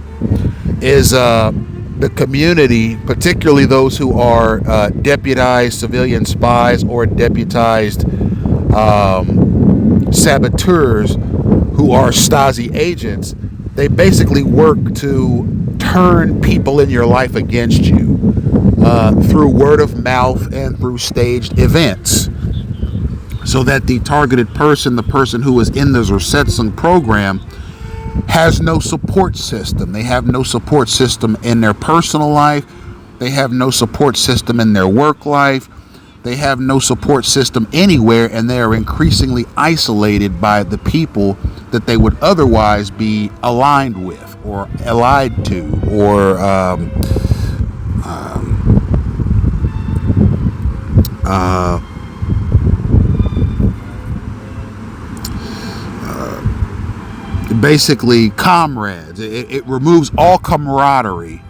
is the community, particularly those who are deputized civilian spies or deputized saboteurs who are Stasi agents, they basically work to turn people in your life against you through word of mouth and through staged events, so that the targeted person, the person who is in the Zersetzung program, has no support system. They have no support system in their personal life. They have no support system in their work life. They have no support system anywhere, and they are increasingly isolated by the people that they would otherwise be aligned with or allied to or basically comrades. It removes all camaraderie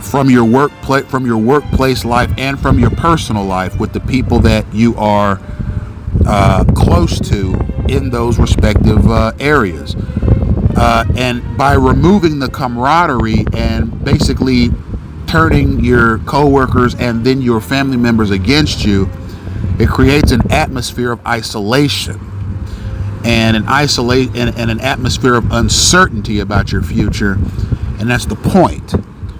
from your workplace life and from your personal life with the people that you are close to in those respective areas. And by removing the camaraderie and basically turning your coworkers and then your family members against you, it creates an atmosphere of isolation and an atmosphere of uncertainty about your future. And that's the point.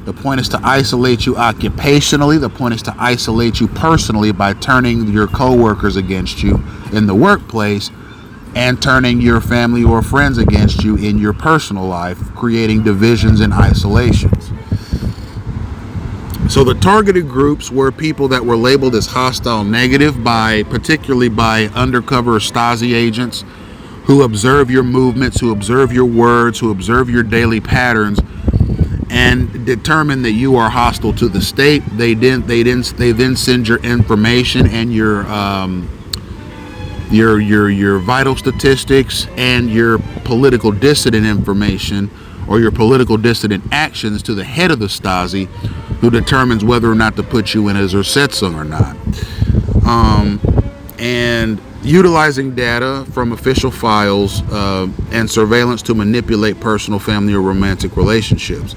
The point is to isolate you occupationally. The point is to isolate you personally by turning your coworkers against you in the workplace and turning your family or friends against you in your personal life, creating divisions and isolations. So the targeted groups were people that were labeled as hostile negative particularly by undercover Stasi agents who observe your movements, who observe your words, who observe your daily patterns, and determine that you are hostile to the state. They then send your information and your vital statistics and your political dissident information or your political dissident actions to the head of the Stasi, who determines whether or not to put you in a Zersetzung or not. And utilizing data from official files and surveillance to manipulate personal, family, or romantic relationships.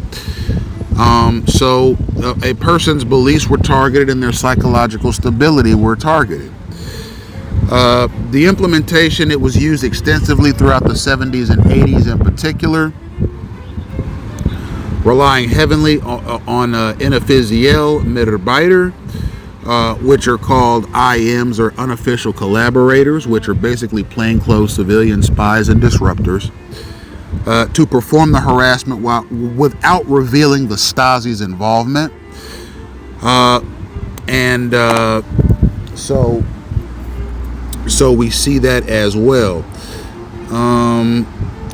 So a person's beliefs were targeted and their psychological stability were targeted. The implementation, it was used extensively throughout the 70s and 80s in particular, relying heavily on inoffiziell Mitarbeiter, which are called IMs or unofficial collaborators, which are basically plainclothes civilian spies and disruptors, to perform the harassment without revealing the Stasi's involvement. So we see that as well.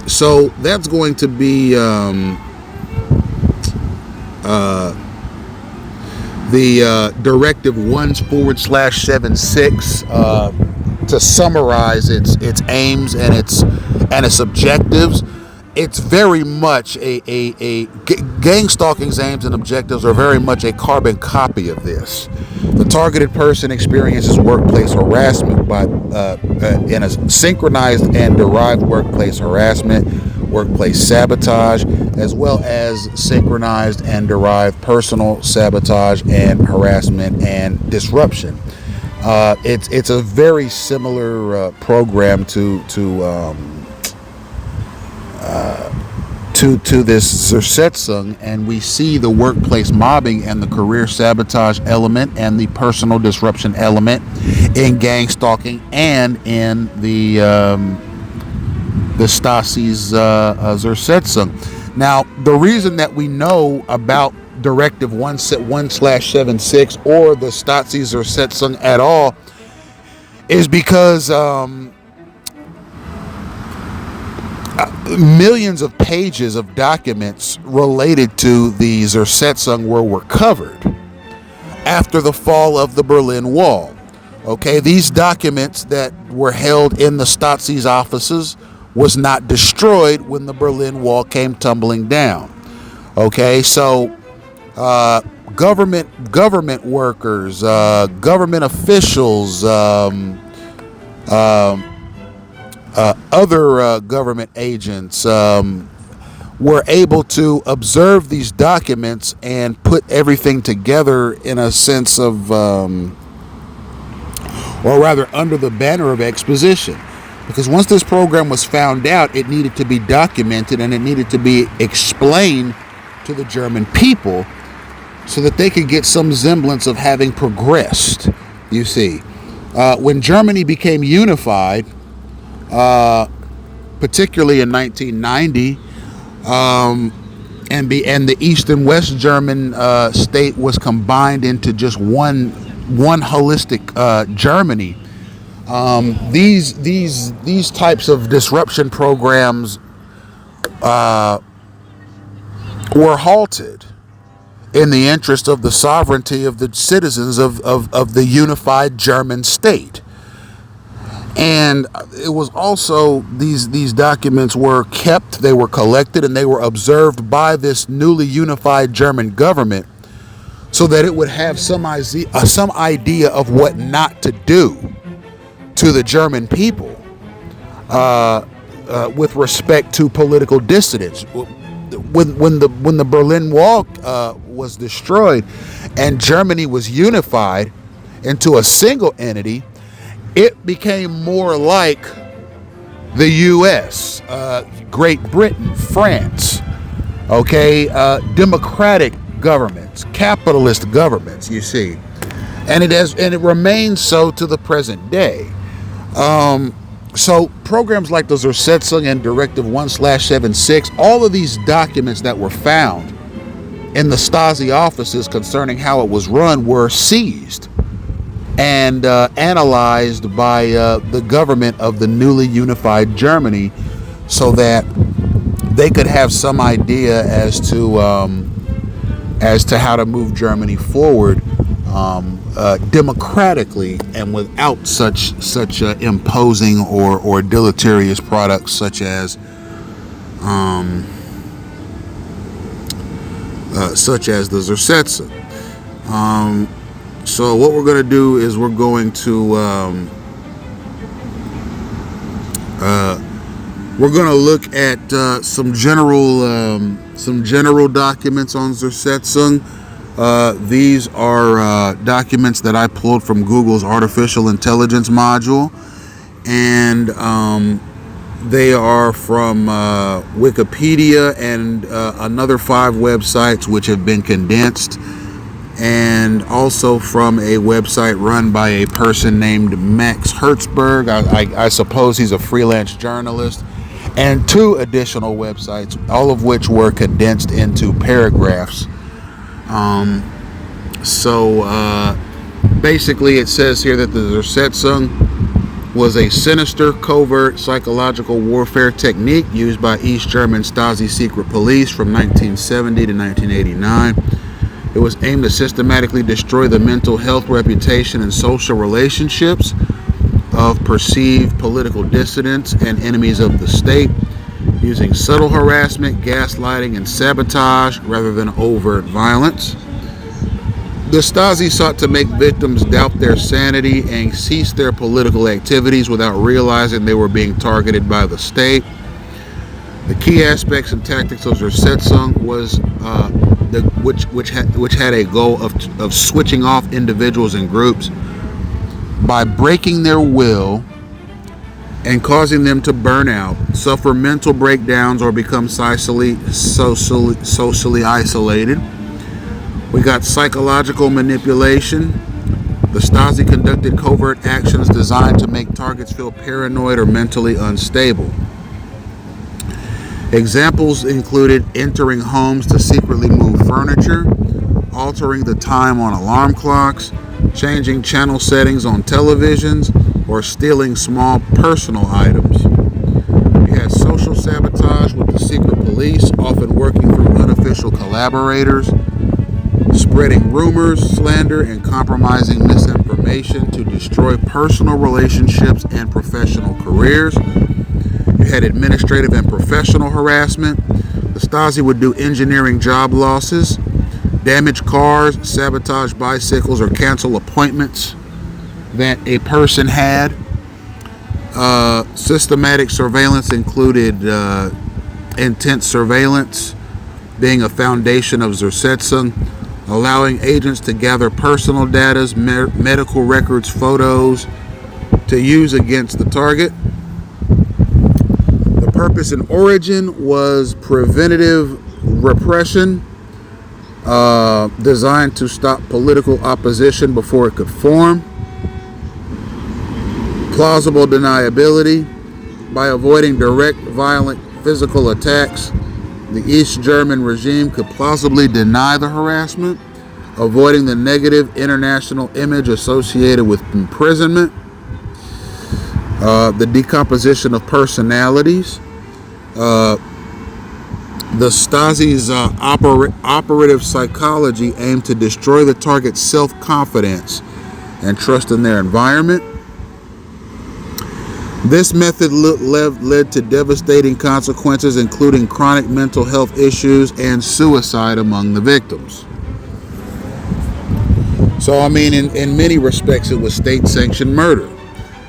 So that's going to be the Directive 1/76, to summarize its aims and its objectives. It's very much gangstalking's aims and objectives are very much a carbon copy of this. The targeted person experiences workplace harassment in a synchronized and derived workplace harassment, workplace sabotage, as well as synchronized and derived personal sabotage and harassment and disruption. It's a very similar program to this Zersetzung, and we see the workplace mobbing and the career sabotage element and the personal disruption element in gang stalking and in the Stasi's Zersetzung. Now, the reason that we know about Directive 1/76 or the Stasi Zersetzung at all is because millions of pages of documents related to the Zersetzung were recovered after the fall of the Berlin Wall. Okay, these documents that were held in the Stasi's offices was not destroyed when the Berlin Wall came tumbling down. Okay, so government workers, government officials, other government agents were able to observe these documents and put everything together in a sense of, or rather under the banner of exposition. Because once this program was found out, it needed to be documented and it needed to be explained to the German people so that they could get some semblance of having progressed, you see. When Germany became unified, particularly in 1990, and the East and West German state was combined into just one holistic Germany. These types of disruption programs were halted in the interest of the sovereignty of the citizens of the unified German state. And it was also, these documents were kept, they were collected, and they were observed by this newly unified German government so that it would have some idea of what not to do to the German people with respect to political dissidents. When the Berlin Wall was destroyed and Germany was unified into a single entity, it became more like the U.S., Great Britain, France, democratic governments, capitalist governments, you see. And it remains so to the present day. So programs like the Zersetzung and Directive 1/76, all of these documents that were found in the Stasi offices concerning how it was run were seized and analyzed by the government of the newly unified Germany so that they could have some idea as to how to move Germany forward democratically and without such imposing or deleterious products such as the Zersetzung. So what we're going to do is we're going to look at some general documents on Zersetzung. These are documents that I pulled from Google's artificial intelligence module, and they are from Wikipedia and another 5 websites which have been condensed, and also from a website run by a person named Max Hertzberg. I suppose he's a freelance journalist, and 2 additional websites, all of which were condensed into paragraphs. Basically it says here that the Zersetzung was a sinister, covert, psychological warfare technique used by East German Stasi secret police from 1970 to 1989. It was aimed to systematically destroy the mental health, reputation, and social relationships of perceived political dissidents and enemies of the state, using subtle harassment, gaslighting, and sabotage rather than overt violence. The Stasi sought to make victims doubt their sanity and cease their political activities without realizing they were being targeted by the state. The key aspects and tactics of Zersetzung was which had a goal of switching off individuals and groups by breaking their will and causing them to burn out, suffer mental breakdowns, or become socially isolated. We got psychological manipulation. The Stasi conducted covert actions designed to make targets feel paranoid or mentally unstable. Examples included entering homes to secretly move furniture, altering the time on alarm clocks, changing channel settings on televisions, or stealing small personal items. We had social sabotage with the secret police, often working through unofficial collaborators, spreading rumors, slander, and compromising misinformation to destroy personal relationships and professional careers. You had administrative and professional harassment. The Stasi would do engineering job losses, damage cars, sabotage bicycles, or cancel appointments that a person had. Systematic surveillance included intense surveillance being a foundation of Zersetzung, allowing agents to gather personal data, medical records, photos to use against the target. The purpose and origin was preventative repression, designed to stop political opposition before it could form. Plausible deniability, by avoiding direct, violent physical attacks The East German regime could plausibly deny the harassment, avoiding the negative international image associated with imprisonment, the decomposition of personalities. The Stasi's operative psychology aimed to destroy the target's self-confidence and trust in their environment. This method led to devastating consequences, including chronic mental health issues and suicide among the victims. So, I mean, in many respects, it was state-sanctioned murder.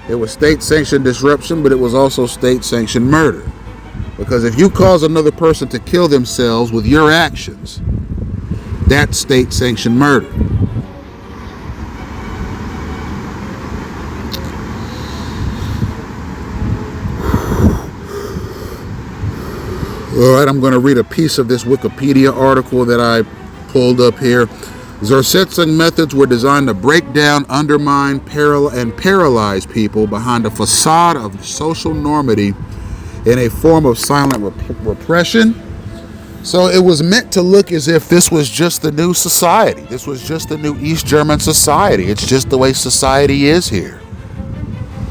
It was state-sanctioned disruption, but it was also state-sanctioned murder. Because if you cause another person to kill themselves with your actions, that's state-sanctioned murder. All right, I'm going to read a piece of this Wikipedia article that I pulled up here. Zersetzung methods were designed to break down, undermine, and paralyze people behind a facade of social normity in a form of silent repression. So it was meant to look as if this was just the new society. This was just the new East German society. It's just the way society is here,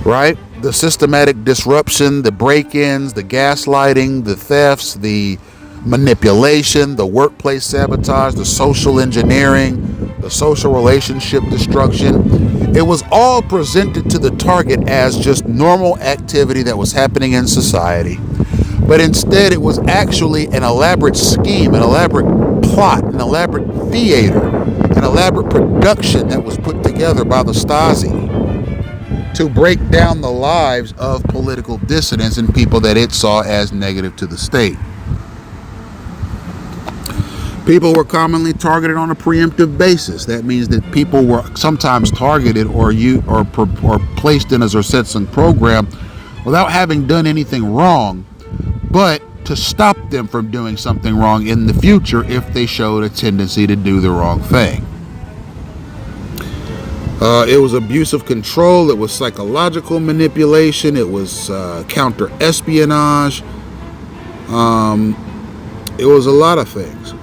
right? The systematic disruption, the break-ins, the gaslighting, the thefts, the manipulation, the workplace sabotage, the social engineering, the social relationship destruction. It was all presented to the target as just normal activity that was happening in society. But instead, it was actually an elaborate scheme, an elaborate plot, an elaborate theater, an elaborate production that was put together by the Stasi to break down the lives of political dissidents and people that it saw as negative to the state. People were commonly targeted on a preemptive basis. That means that people were sometimes targeted or placed in a Zersetzung program without having done anything wrong, but to stop them from doing something wrong in the future if they showed a tendency to do the wrong thing. It was abuse of control. It was psychological manipulation. It was counter-espionage. It was a lot of things.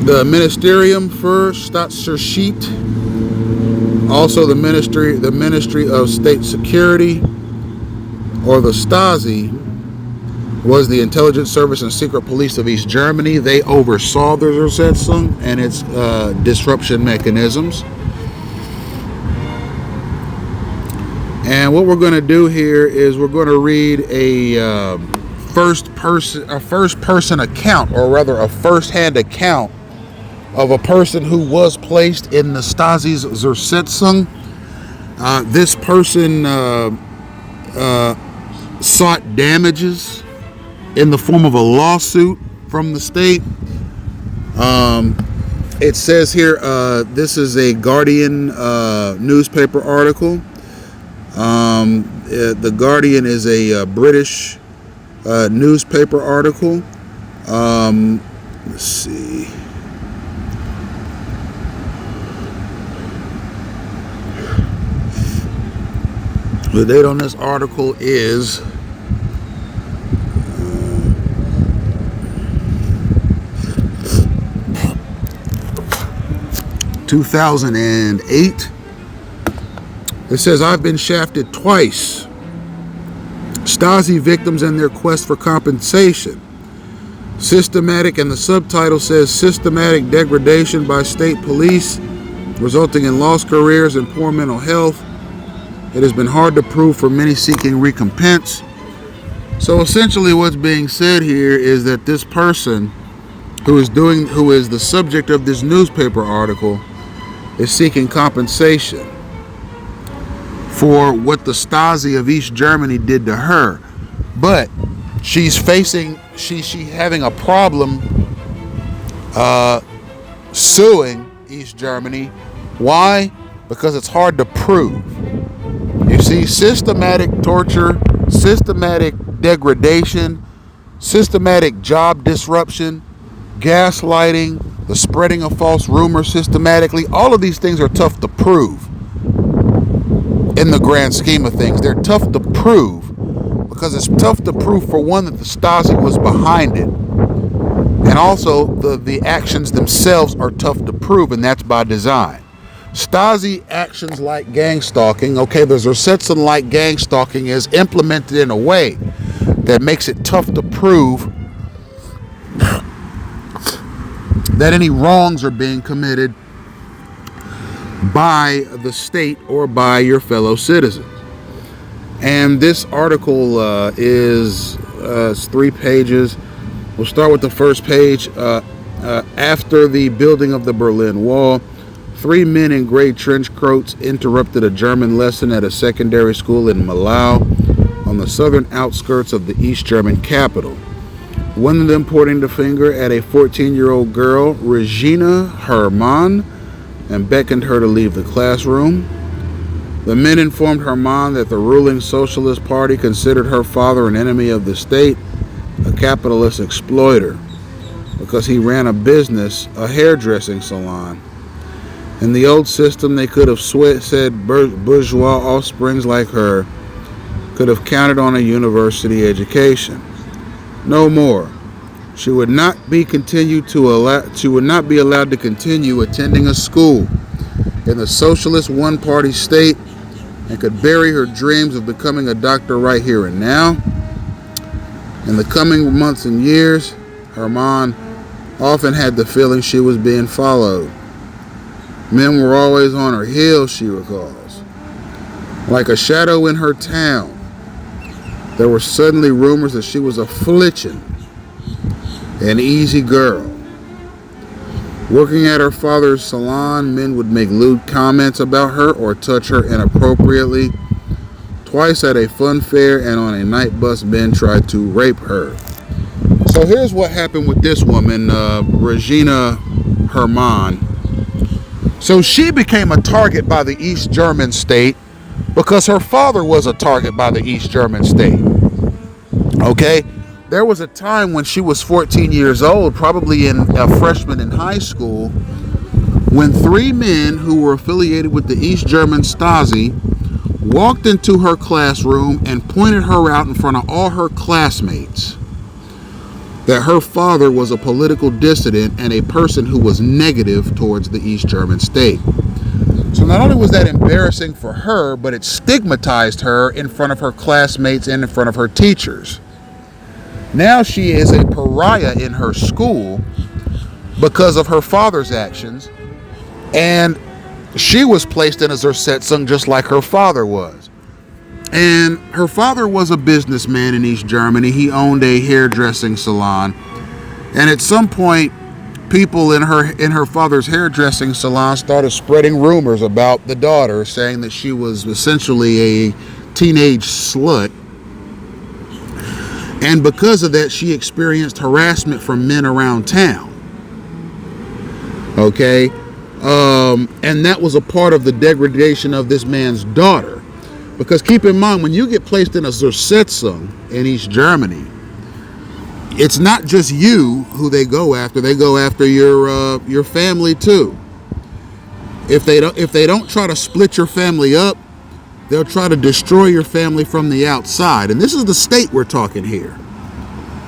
The Ministerium für Staatssicherheit, also the Ministry of State Security, or the Stasi, was the intelligence service and secret police of East Germany. They oversaw the Zersetzung and its disruption mechanisms. And what we're going to do here is we're going to read a first person account, or rather a first-hand account of a person who was placed in the Stasi's Zersetzung. This person sought damages in the form of a lawsuit from the state. It says here, this is a Guardian newspaper article. The Guardian is a British newspaper article. Let's see. The date on this article is 2008. It says, I've been shafted twice. Stasi victims and their quest for compensation. Systematic, and the subtitle says, systematic degradation by state police, resulting in lost careers and poor mental health. It has been hard to prove for many seeking recompense. So essentially what's being said here is that this person who is the subject of this newspaper article is seeking compensation for what the Stasi of East Germany did to her. But she's having a problem suing East Germany. Why? Because it's hard to prove. You see, systematic torture, systematic degradation, systematic job disruption, gaslighting, the spreading of false rumors systematically, all of these things are tough to prove. in the grand scheme of things. They're tough to prove because it's tough to prove, for one, that the Stasi was behind it. And also, the actions themselves are tough to prove, and that's by design. Stasi actions like gang stalking, okay, the Zersetzung like gang stalking is implemented in a way that makes it tough to prove that any wrongs are being committed by the state or by your fellow citizens. And this article is 3 pages. We'll start with the first page. After the building of the Berlin Wall, 3 men in gray trench coats interrupted a German lesson at a secondary school in Malau on the southern outskirts of the East German capital. One of them pointing the finger at a 14-year-old girl, Regina Hermann, and beckoned her to leave the classroom. The men informed Hermann that the ruling Socialist Party considered her father an enemy of the state, a capitalist exploiter, because he ran a business, a hairdressing salon. In the old system, they could have said bourgeois offsprings like her could have counted on a university education. No more. She would not be allowed to continue attending a school in the socialist one-party state and could bury her dreams of becoming a doctor right here and now. In the coming months and years, Hermann often had the feeling she was being followed. Men were always on her heels, she recalls. Like a shadow in her town, there were suddenly rumors that she was a flichen, an easy girl. Working at her father's salon, men would make lewd comments about her or touch her inappropriately. Twice at a fun fair and on a night bus, men tried to rape her. So here's what happened with this woman, Regina Hermann. So she became a target by the East German state because her father was a target by the East German state. Okay? There was a time when she was 14 years old, probably a freshman in high school, when 3 men who were affiliated with the East German Stasi walked into her classroom and pointed her out in front of all her classmates that her father was a political dissident and a person who was negative towards the East German state. So not only was that embarrassing for her, but it stigmatized her in front of her classmates and in front of her teachers. Now she is a pariah in her school because of her father's actions, and she was placed in a Zersetzung just like her father was. And her father was a businessman in East Germany. He owned a hairdressing salon. And at some point, people in her father's hairdressing salon started spreading rumors about the daughter, saying that she was essentially a teenage slut. And because of that, she experienced harassment from men around town. Okay? And that was a part of the degradation of this man's daughter. Because keep in mind, when you get placed in a Zersetzung in East Germany, it's not just you who they go after. They go after your family too. If they don't try to split your family up, they'll try to destroy your family from the outside. And this is the state we're talking here.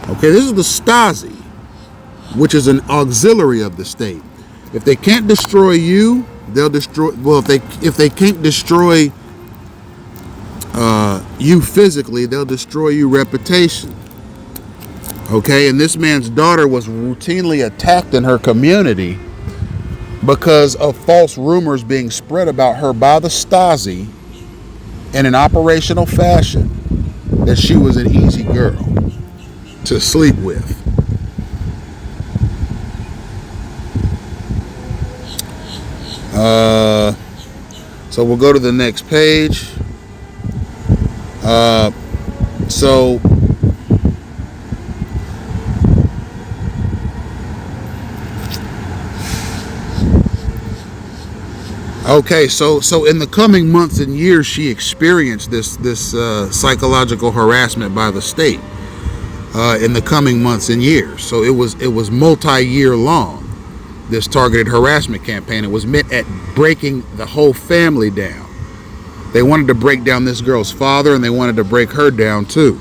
Okay, this is the Stasi, which is an auxiliary of the state. If they can't destroy you, they'll destroy. Well, if they can't destroy you physically, they'll destroy you reputation. Okay, and this man's daughter was routinely attacked in her community because of false rumors being spread about her by the Stasi in an operational fashion, that she was an easy girl to sleep with. So we'll go to the next page. So in the coming months and years, she experienced this psychological harassment by the state. In the coming months and years, so it was multi-year long. This targeted harassment campaign. It was meant at breaking the whole family down. They wanted to break down this girl's father, and they wanted to break her down too.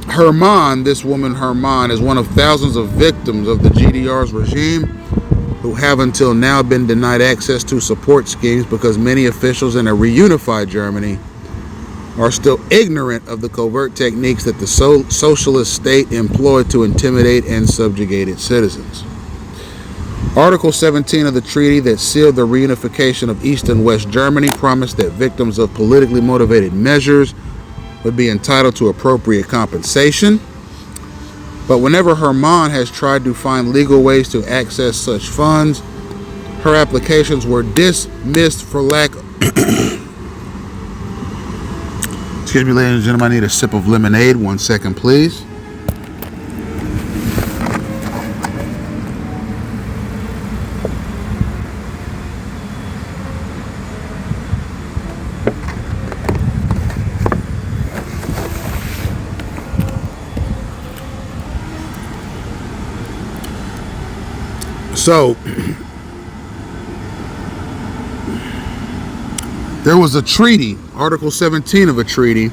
Herman, this woman Herman, is one of thousands of victims of the GDR's regime who have until now been denied access to support schemes because many officials in a reunified Germany are still ignorant of the covert techniques that the socialist state employed to intimidate and subjugate its citizens. Article 17 of the treaty that sealed the reunification of East and West Germany promised that victims of politically motivated measures would be entitled to appropriate compensation. But whenever Herman has tried to find legal ways to access such funds, her applications were dismissed for lack of... Excuse me, ladies and gentlemen, I need a sip of lemonade. 1 second, please. So, there was a treaty, Article 17 of a treaty,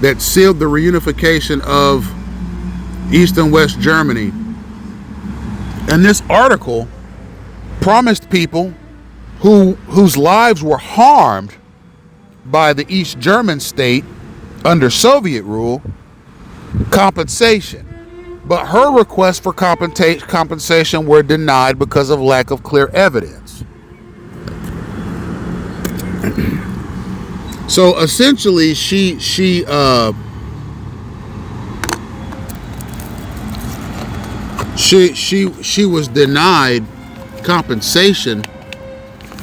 that sealed the reunification of East and West Germany. And this article promised people whose lives were harmed by the East German state under Soviet rule compensation. But her requests for compensation were denied because of lack of clear evidence. So essentially, she was denied compensation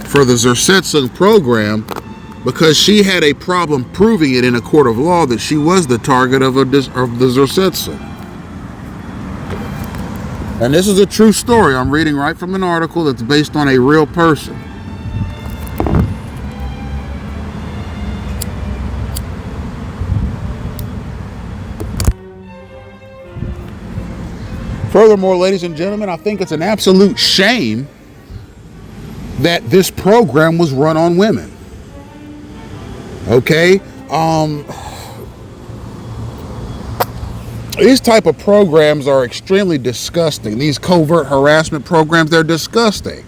for the Zersetzung program because she had a problem proving it in a court of law that she was the target of the Zersetzung. And this is a true story. I'm reading right from an article that's based on a real person. Furthermore, ladies and gentlemen, I think it's an absolute shame that this program was run on women. Okay? These type of programs are extremely disgusting. These covert harassment programs, they're disgusting.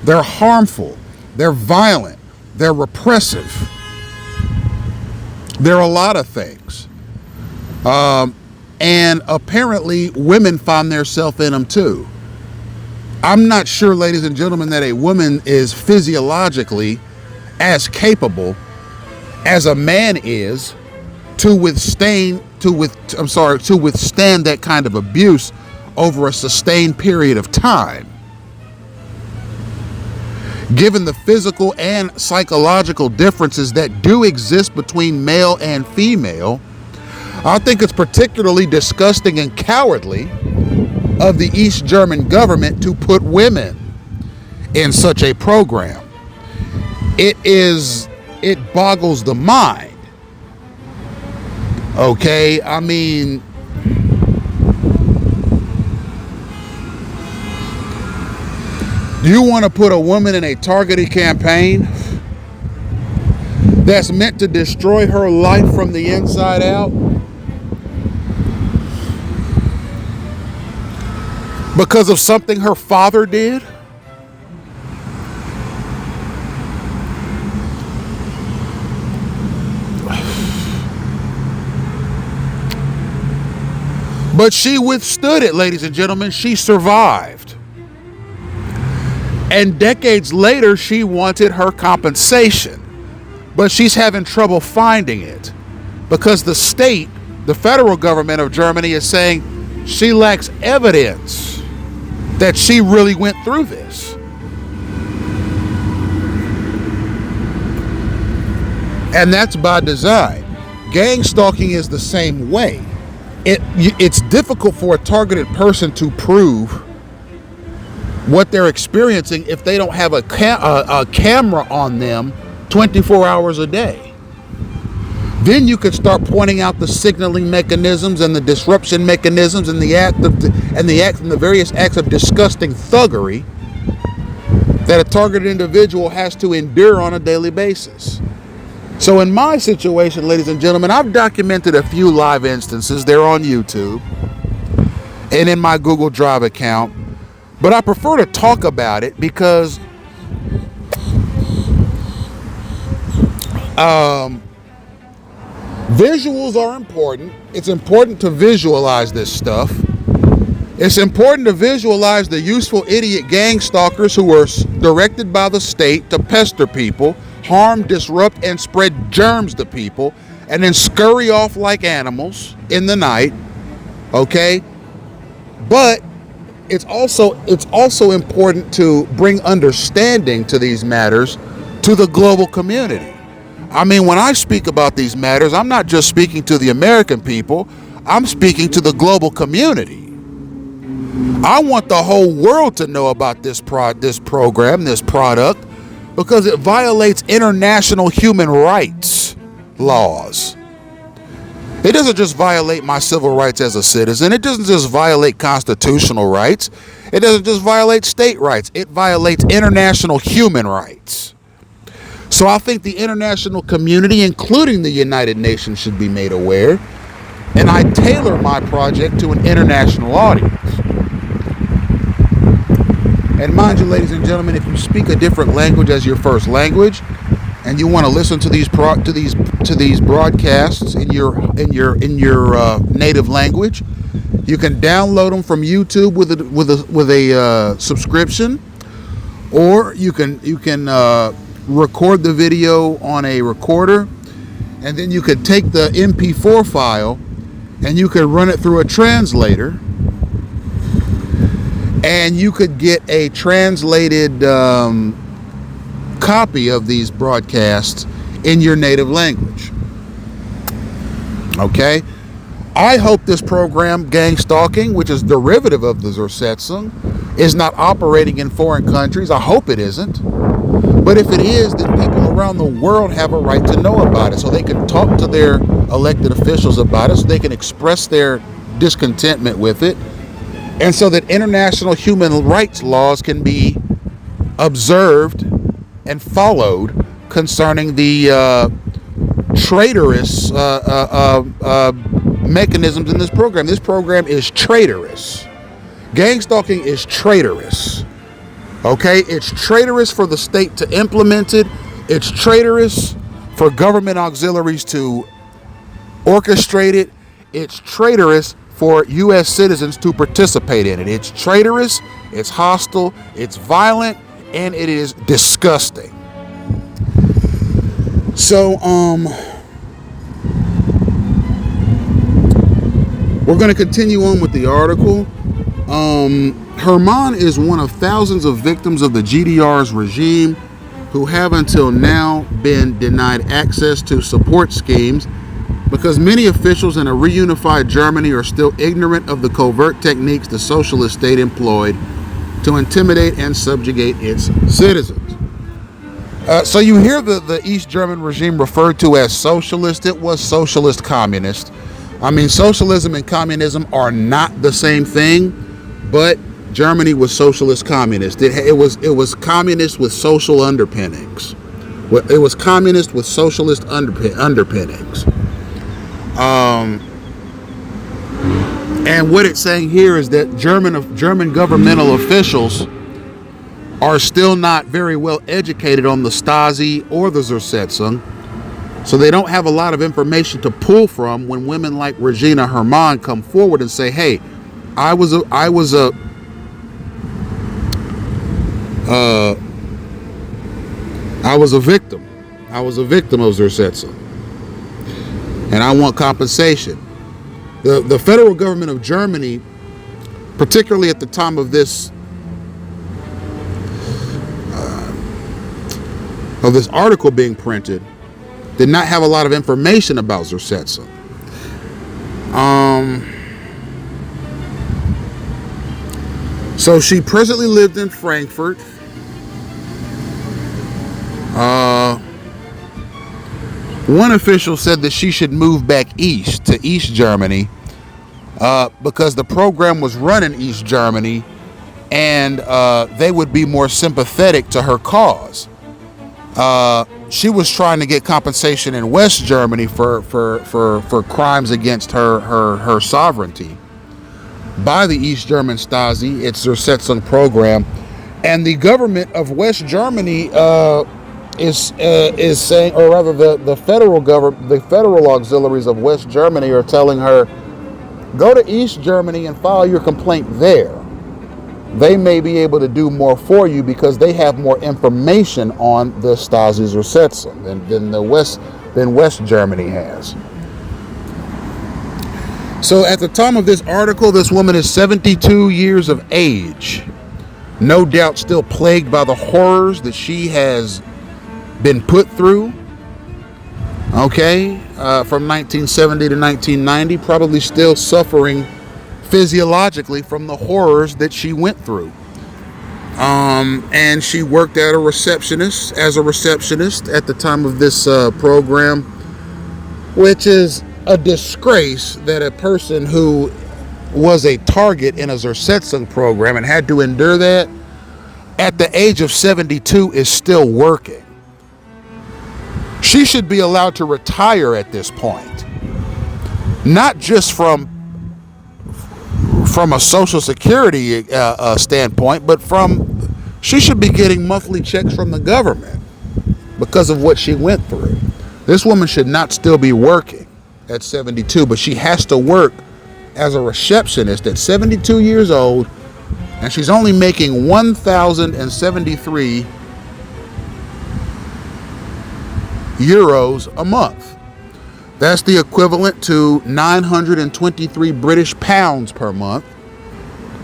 They're harmful. They're violent. They're repressive. They're a lot of things. And apparently women find themselves in them too. I'm not sure, ladies and gentlemen, that a woman is physiologically as capable as a man is to withstand that kind of abuse over a sustained period of time. Given the physical and psychological differences that do exist between male and female, I think it's particularly disgusting and cowardly of the East German government to put women in such a program. It boggles the mind. Okay, I mean, do you want to put a woman in a targeted campaign that's meant to destroy her life from the inside out? Because of something her father did? But she withstood it, ladies and gentlemen. She survived. And decades later, she wanted her compensation. But she's having trouble finding it because the state, the federal government of Germany, is saying she lacks evidence that she really went through this. And that's by design. Gang stalking is the same way. It's difficult for a targeted person to prove what they're experiencing if they don't have a camera on them 24 hours a day. Then you could start pointing out the signaling mechanisms and the disruption mechanisms and the various acts of disgusting thuggery that a targeted individual has to endure on a daily basis. So in my situation, ladies and gentlemen, I've documented a few live instances. They're on YouTube and in my Google Drive account. But I prefer to talk about it because visuals are important. It's important to visualize this stuff. It's important to visualize the useful idiot gang stalkers who are directed by the state to pester people, harm, disrupt, and spread germs to people, and then scurry off like animals in the night. Okay? But it's also important to bring understanding to these matters to the global community. I mean, when I speak about these matters, I'm not just speaking to the American people, I'm speaking to the global community. I want the whole world to know about this program, this product, because it violates international human rights laws. It doesn't just violate my civil rights as a citizen. It doesn't just violate constitutional rights. It doesn't just violate state rights. It violates international human rights. So I think the international community, including the United Nations, should be made aware. And I tailor my project to an international audience. And mind you, ladies and gentlemen, if you speak a different language as your first language, and you want to listen to these broadcasts in your native language, you can download them from YouTube with a subscription, or you can record the video on a recorder, and then you could take the MP4 file and you could run it through a translator, and you could get a translated copy of these broadcasts in your native language. Okay? I hope this program, Gangstalking, which is derivative of the Zersetzung, is not operating in foreign countries. I hope it isn't. But if it is, then people around the world have a right to know about it, so they can talk to their elected officials about it, so they can express their discontentment with it, and so that international human rights laws can be observed and followed concerning the traitorous mechanisms in this program. This program is traitorous. Gangstalking is traitorous. Okay? It's traitorous for the state to implement it. It's traitorous for government auxiliaries to orchestrate it. It's traitorous for U.S. citizens to participate in it. It's traitorous, it's hostile, it's violent, and it is disgusting. So, we're going to continue on with the article. Herman is one of thousands of victims of the GDR's regime who have until now been denied access to support schemes because many officials in a reunified Germany are still ignorant of the covert techniques the socialist state employed to intimidate and subjugate its citizens. So you hear the East German regime referred to as socialist. It was socialist communist. I mean, socialism and communism are not the same thing, but Germany was socialist communist. It was communist with social underpinnings. It was communist with socialist underpinnings. And what it's saying here is that German governmental officials are still not very well educated on the Stasi or the Zersetzung, so they don't have a lot of information to pull from when women like Regina Herman come forward and say, "Hey, I was a victim. I was a victim of Zersetzung, and I want compensation." The federal government of Germany, particularly at the time of this article being printed, did not have a lot of information about Zersetzung. So she presently lived in Frankfurt. One official said that she should move back east to East Germany because the program was run in East Germany and they would be more sympathetic to her cause. She was trying to get compensation in West Germany for crimes against her sovereignty by the East German Stasi, its Zersetzung program, and the government of West Germany is saying, or rather, the federal government, the federal auxiliaries of West Germany are telling her, go to East Germany and file your complaint there. They may be able to do more for you because they have more information on the Stasi Zersetzung than West Germany has. So at the time of this article, this woman is 72 years of age. No doubt still plagued by the horrors that she has been put through. Okay, from 1970 to 1990, probably still suffering physiologically from the horrors that she went through. And she worked as a receptionist at the time of this program, which is a disgrace that a person who was a target in a Zersetzung program and had to endure that at the age of 72 is still working. She should be allowed to retire at this point, not just from a Social Security standpoint, but she should be getting monthly checks from the government because of what she went through. This woman should not still be working at 72, but she has to work as a receptionist at 72 years old, and she's only making 1,073 euros a month. That's the equivalent to 923 British pounds per month,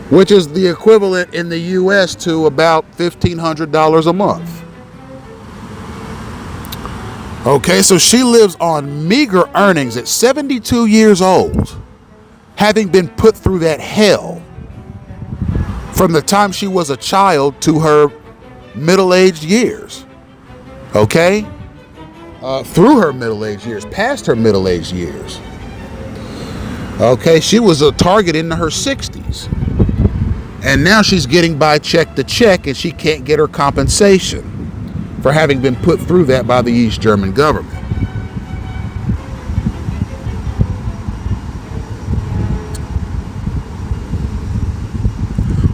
which is the equivalent in the US to about $1,500 a month. Okay, so she lives on meager earnings at 72 years old, having been put through that hell from the time she was a child to her middle-aged years. Okay? Through her middle-aged years, past her middle-aged years. Okay, she was a target into her 60s. And now she's getting by check to check, and she can't get her compensation for having been put through that by the East German government.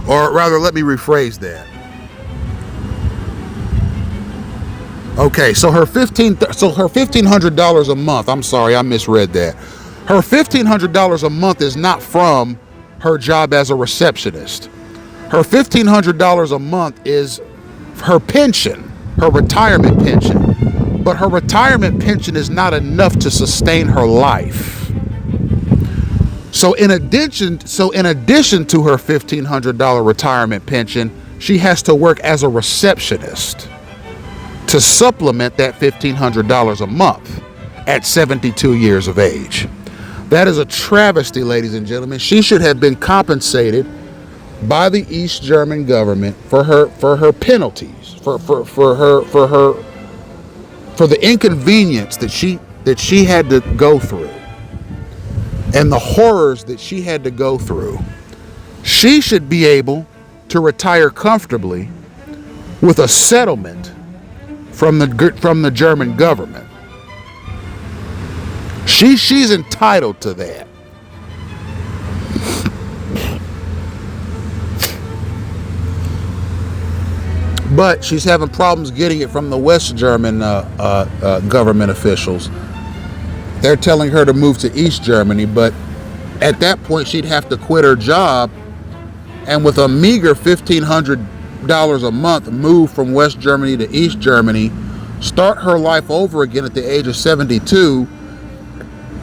Or rather, let me rephrase that. Okay, so her $1,500 a month. I'm sorry, I misread that. Her $1,500 a month is not from her job as a receptionist. Her $1,500 a month is her pension, her retirement pension. But her retirement pension is not enough to sustain her life. So in addition to her $1,500 retirement pension, she has to work as a receptionist to supplement that $1,500 a month at 72 years of age. That is a travesty, ladies and gentlemen. She should have been compensated by the East German government for her penalties, for the inconvenience that she had to go through and the horrors that she had to go through. She should be able to retire comfortably with a settlement from the German government. She's entitled to that. But she's having problems getting it from the West German government officials. They're telling her to move to East Germany, but at that point she'd have to quit her job, and with a meager $1,500 a month, move from West Germany to East Germany, start her life over again at the age of 72,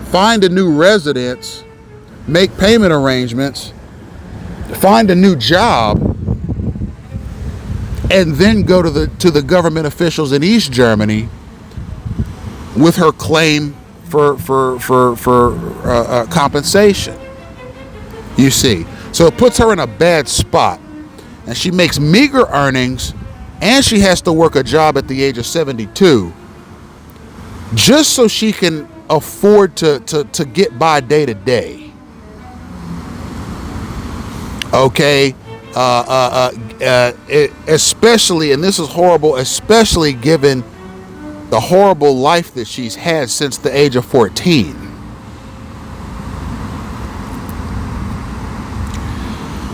find a new residence, make payment arrangements, find a new job, and then go to the government officials in East Germany with her claim for compensation. You see, so it puts her in a bad spot, and she makes meager earnings, and she has to work a job at the age of 72 just so she can afford to get by day to day. Okay, especially, and this is horrible, especially given the horrible life that she's had since the age of 14.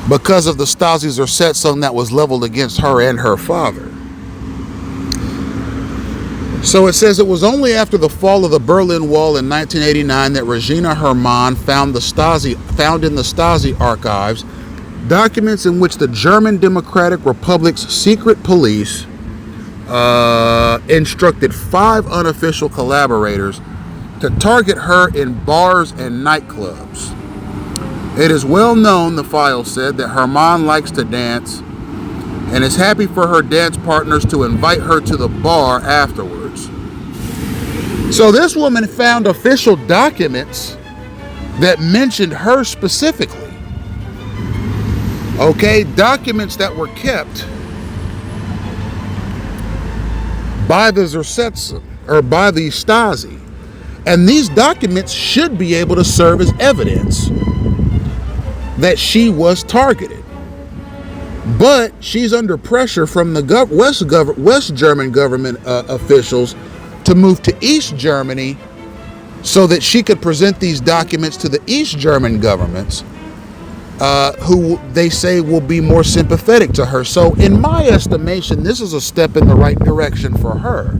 Because of the Stasi Zersetzung that was leveled against her and her father. So it says it was only after the fall of the Berlin Wall in 1989 that Regina Hermann found in the Stasi archives documents in which the German Democratic Republic's secret police instructed 5 unofficial collaborators to target her in bars and nightclubs. It is well known, the file said, that Hermann likes to dance and is happy for her dance partners to invite her to the bar afterwards. So this woman found official documents that mentioned her specifically. Okay, documents that were kept by the Zersetzung, or by the Stasi. And these documents should be able to serve as evidence that she was targeted. But she's under pressure from the West German government officials to move to East Germany so that she could present these documents to the East German governments, who they say will be more sympathetic to her. So in my estimation, this is a step in the right direction for her.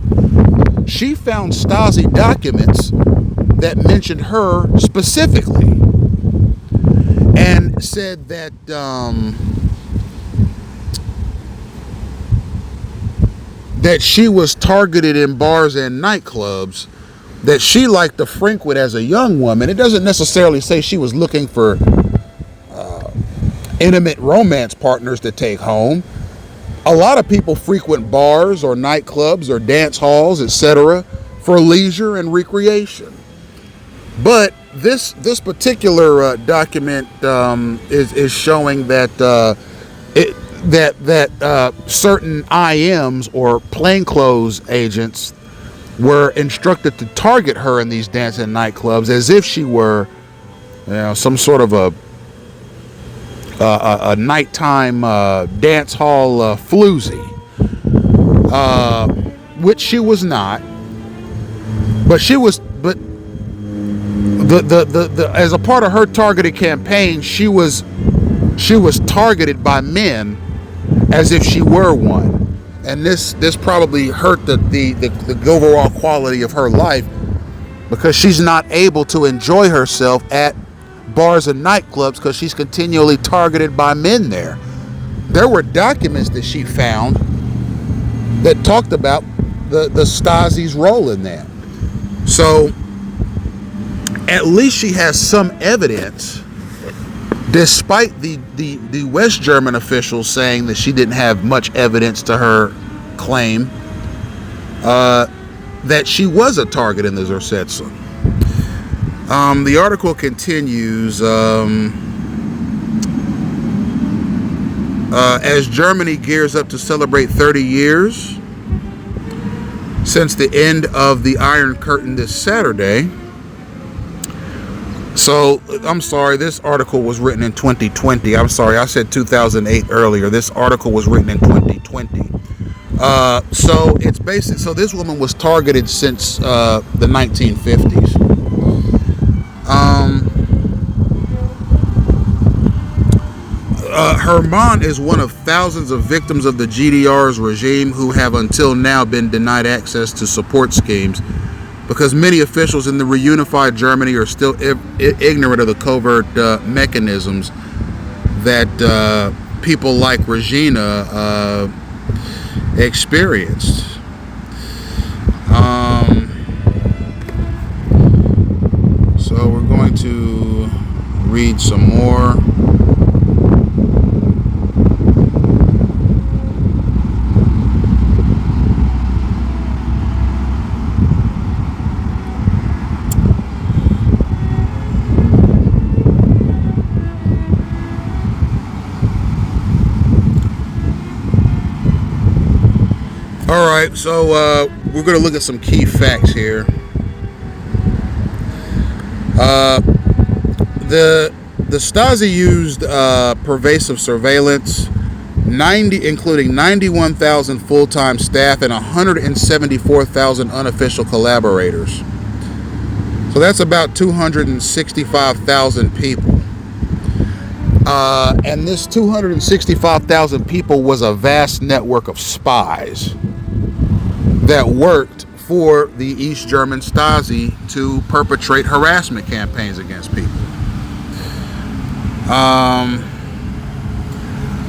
She found Stasi documents that mentioned her specifically and said that that she was targeted in bars and nightclubs that she liked to frequent as a young woman. It doesn't necessarily say she was looking for intimate romance partners to take home. A lot of people frequent bars or nightclubs or dance halls, etc., for leisure and recreation. But this particular document is showing that certain IMs or plainclothes agents were instructed to target her in these dance and nightclubs as if she were, some sort of a nighttime dance hall floozy, which she was not. But she was. But the as a part of her targeted campaign, she was targeted by men as if she were one, and this probably hurt the overall quality of her life, because she's not able to enjoy herself at bars and nightclubs because she's continually targeted by men there. There were documents that she found that talked about the Stasi's role in that. So at least she has some evidence, despite the West German officials saying that she didn't have much evidence to her claim that she was a target in the Zersetzung. The article continues, as Germany gears up to celebrate 30 years since the end of the Iron Curtain this Saturday. So, I'm sorry, this article was written in 2020. I'm sorry, I said 2008 earlier. This article was written in 2020. So it's basic. So this woman was targeted since the 1950s. Hermann is one of thousands of victims of the GDR's regime who have until now been denied access to support schemes because many officials in the reunified Germany are still ignorant of the covert mechanisms that people like Regina experienced. So we're going to read some more. All right, so we're going to look at some key facts here. The The Stasi used pervasive surveillance, including 91,000 full-time staff and 174,000 unofficial collaborators. So that's about 265,000 people. And this 265,000 people was a vast network of spies that worked for the East German Stasi to perpetrate harassment campaigns against people.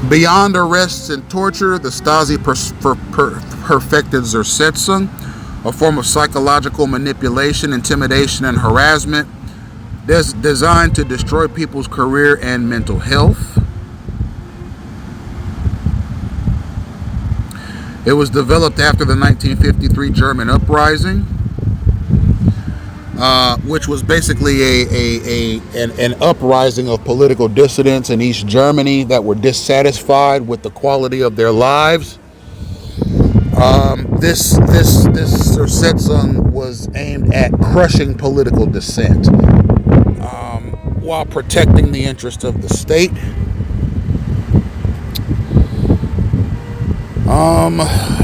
Beyond arrests and torture, the Stasi perfected Zersetzung, a form of psychological manipulation, intimidation, and harassment designed to destroy people's career and mental health. It was developed after the 1953 German uprising, which was basically an uprising of political dissidents in East Germany that were dissatisfied with the quality of their lives. This Zersetzung was aimed at crushing political dissent, while protecting the interest of the state.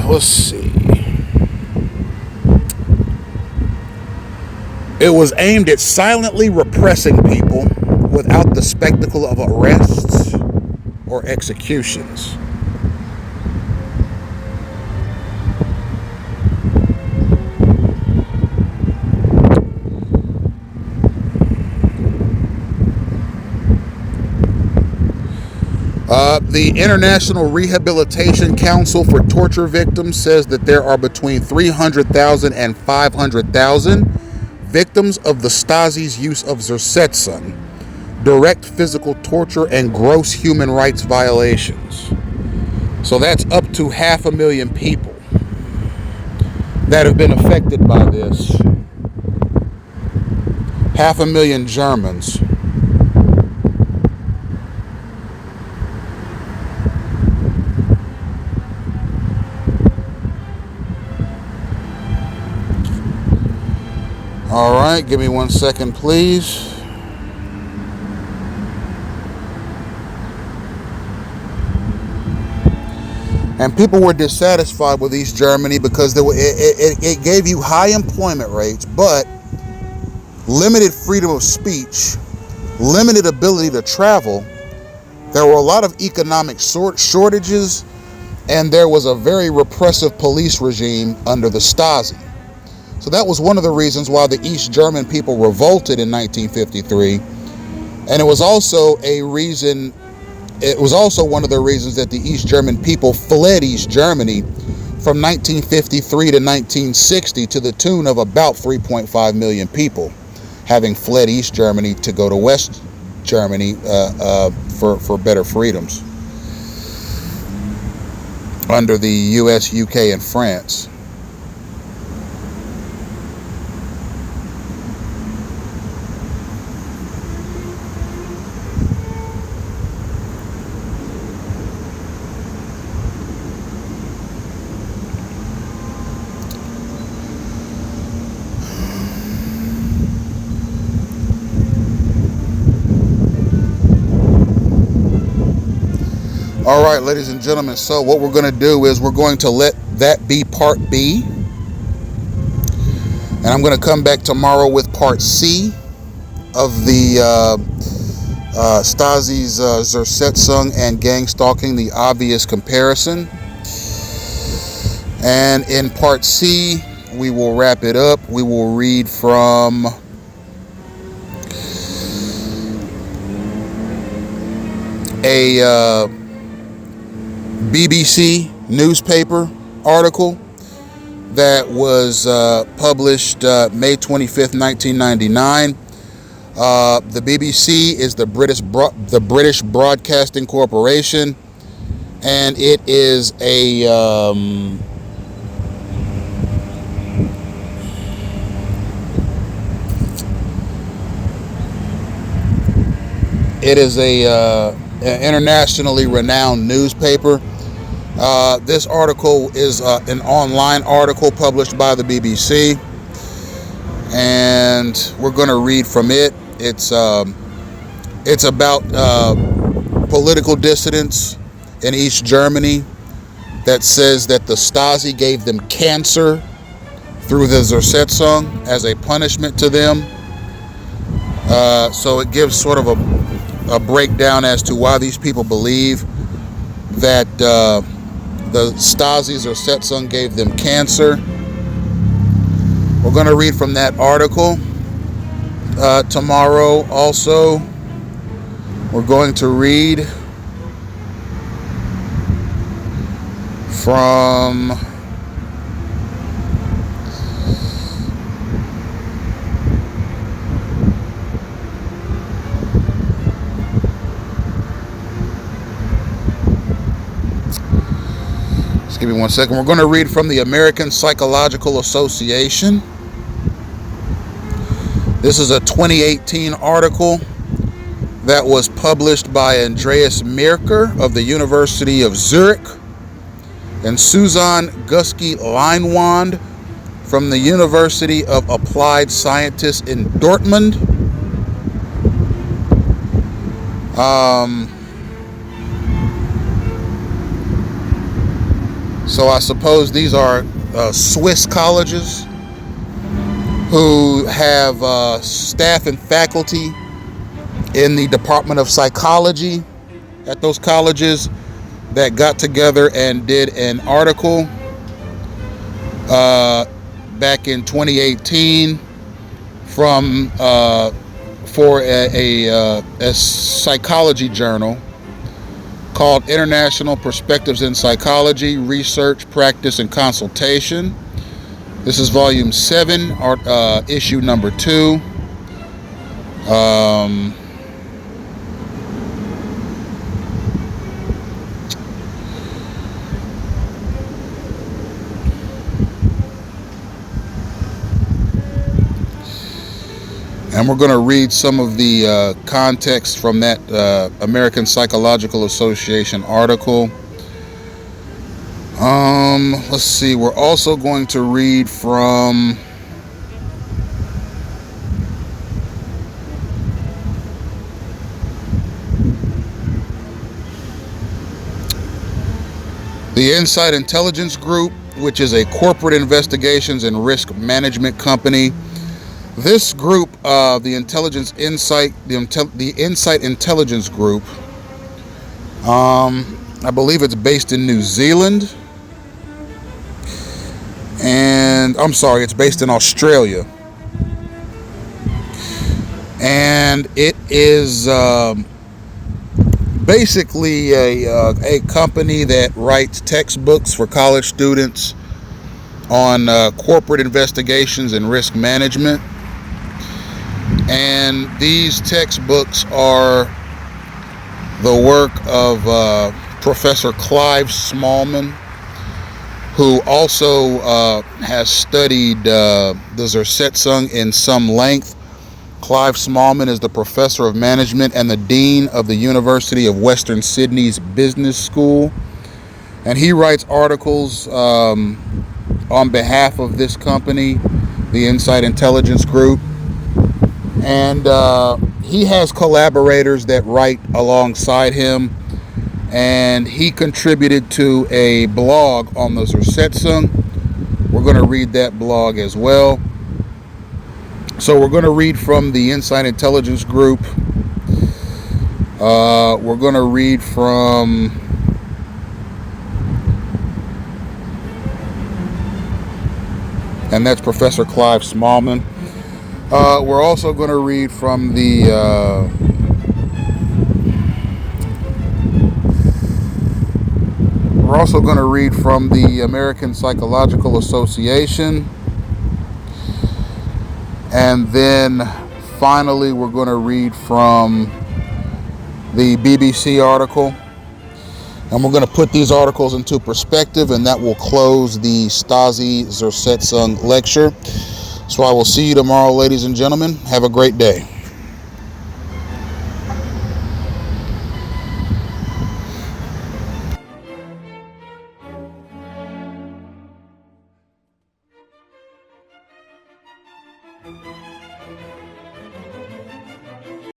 Let's see. It was aimed at silently repressing people without the spectacle of arrests or executions. The International Rehabilitation Council for Torture Victims says that there are between 300,000 and 500,000 victims of the Stasi's use of Zersetzung, direct physical torture, and gross human rights violations. So that's up to 500,000 people that have been affected by this. 500,000 Germans. All right, give me 1 second, please. And people were dissatisfied with East Germany because it gave you high employment rates, but limited freedom of speech, limited ability to travel. There were a lot of economic shortages, and there was a very repressive police regime under the Stasi. So that was one of the reasons why the East German people revolted in 1953. And it was also one of the reasons that the East German people fled East Germany from 1953 to 1960 to the tune of about 3.5 million people having fled East Germany to go to West Germany for better freedoms under the US, UK, and France. All right, ladies and gentlemen, so what we're going to do is we're going to let that be part B. And I'm going to come back tomorrow with part C of the Stasi's Zersetzung and Gangstalking, the obvious comparison. And in part C, we will wrap it up. We will read from a BBC newspaper article that was published May 25th, 1999. The BBC is the British Broadcasting Corporation, and it is a internationally renowned newspaper. This article is an online article published by the BBC, and we're going to read from it. It's It's about political dissidents in East Germany that says that the Stasi gave them cancer through the Zersetzung as a punishment to them. So it gives sort of a breakdown as to why these people believe that the Stasi Zersetzung gave them cancer. We're going to read from that article. Tomorrow also, we're going to read from just give me 1 second. We're going to read from the American Psychological Association. This is a 2018 article that was published by Andreas Merker of the University of Zurich and Susan Guski-Leinwand from the University of Applied Sciences in Dortmund. So I suppose these are Swiss colleges who have staff and faculty in the Department of Psychology at those colleges that got together and did an article back in 2018 from for a psychology journal called International Perspectives in Psychology, Research, Practice, and Consultation. This is volume 7, issue number 2. And we're going to read some of the context from that American Psychological Association article. Let's see. We're also going to read from the Insight Intelligence Group, which is a corporate investigations and risk management company. This group, the Insight Intelligence Group, I believe it's based in New Zealand, and I'm sorry, it's based in Australia, and it is basically a company that writes textbooks for college students on corporate investigations and risk management. And these textbooks are the work of Professor Clive Smallman, who also has studied the Zersetzung in some length. Clive Smallman is the Professor of Management and the Dean of the University of Western Sydney's Business School. And he writes articles on behalf of this company, the Insight Intelligence Group. And he has collaborators that write alongside him. And he contributed to a blog on the Zersetzung. We're going to read that blog as well. So we're going to read from the Insight Intelligence Group. We're going to read from and that's Professor Clive Smallman. We're also going to read from the American Psychological Association. And then finally, we're going to read from the BBC article. And we're going to put these articles into perspective, and that will close the Stasi Zersetzung lecture. So I will see you tomorrow, ladies and gentlemen. Have a great day.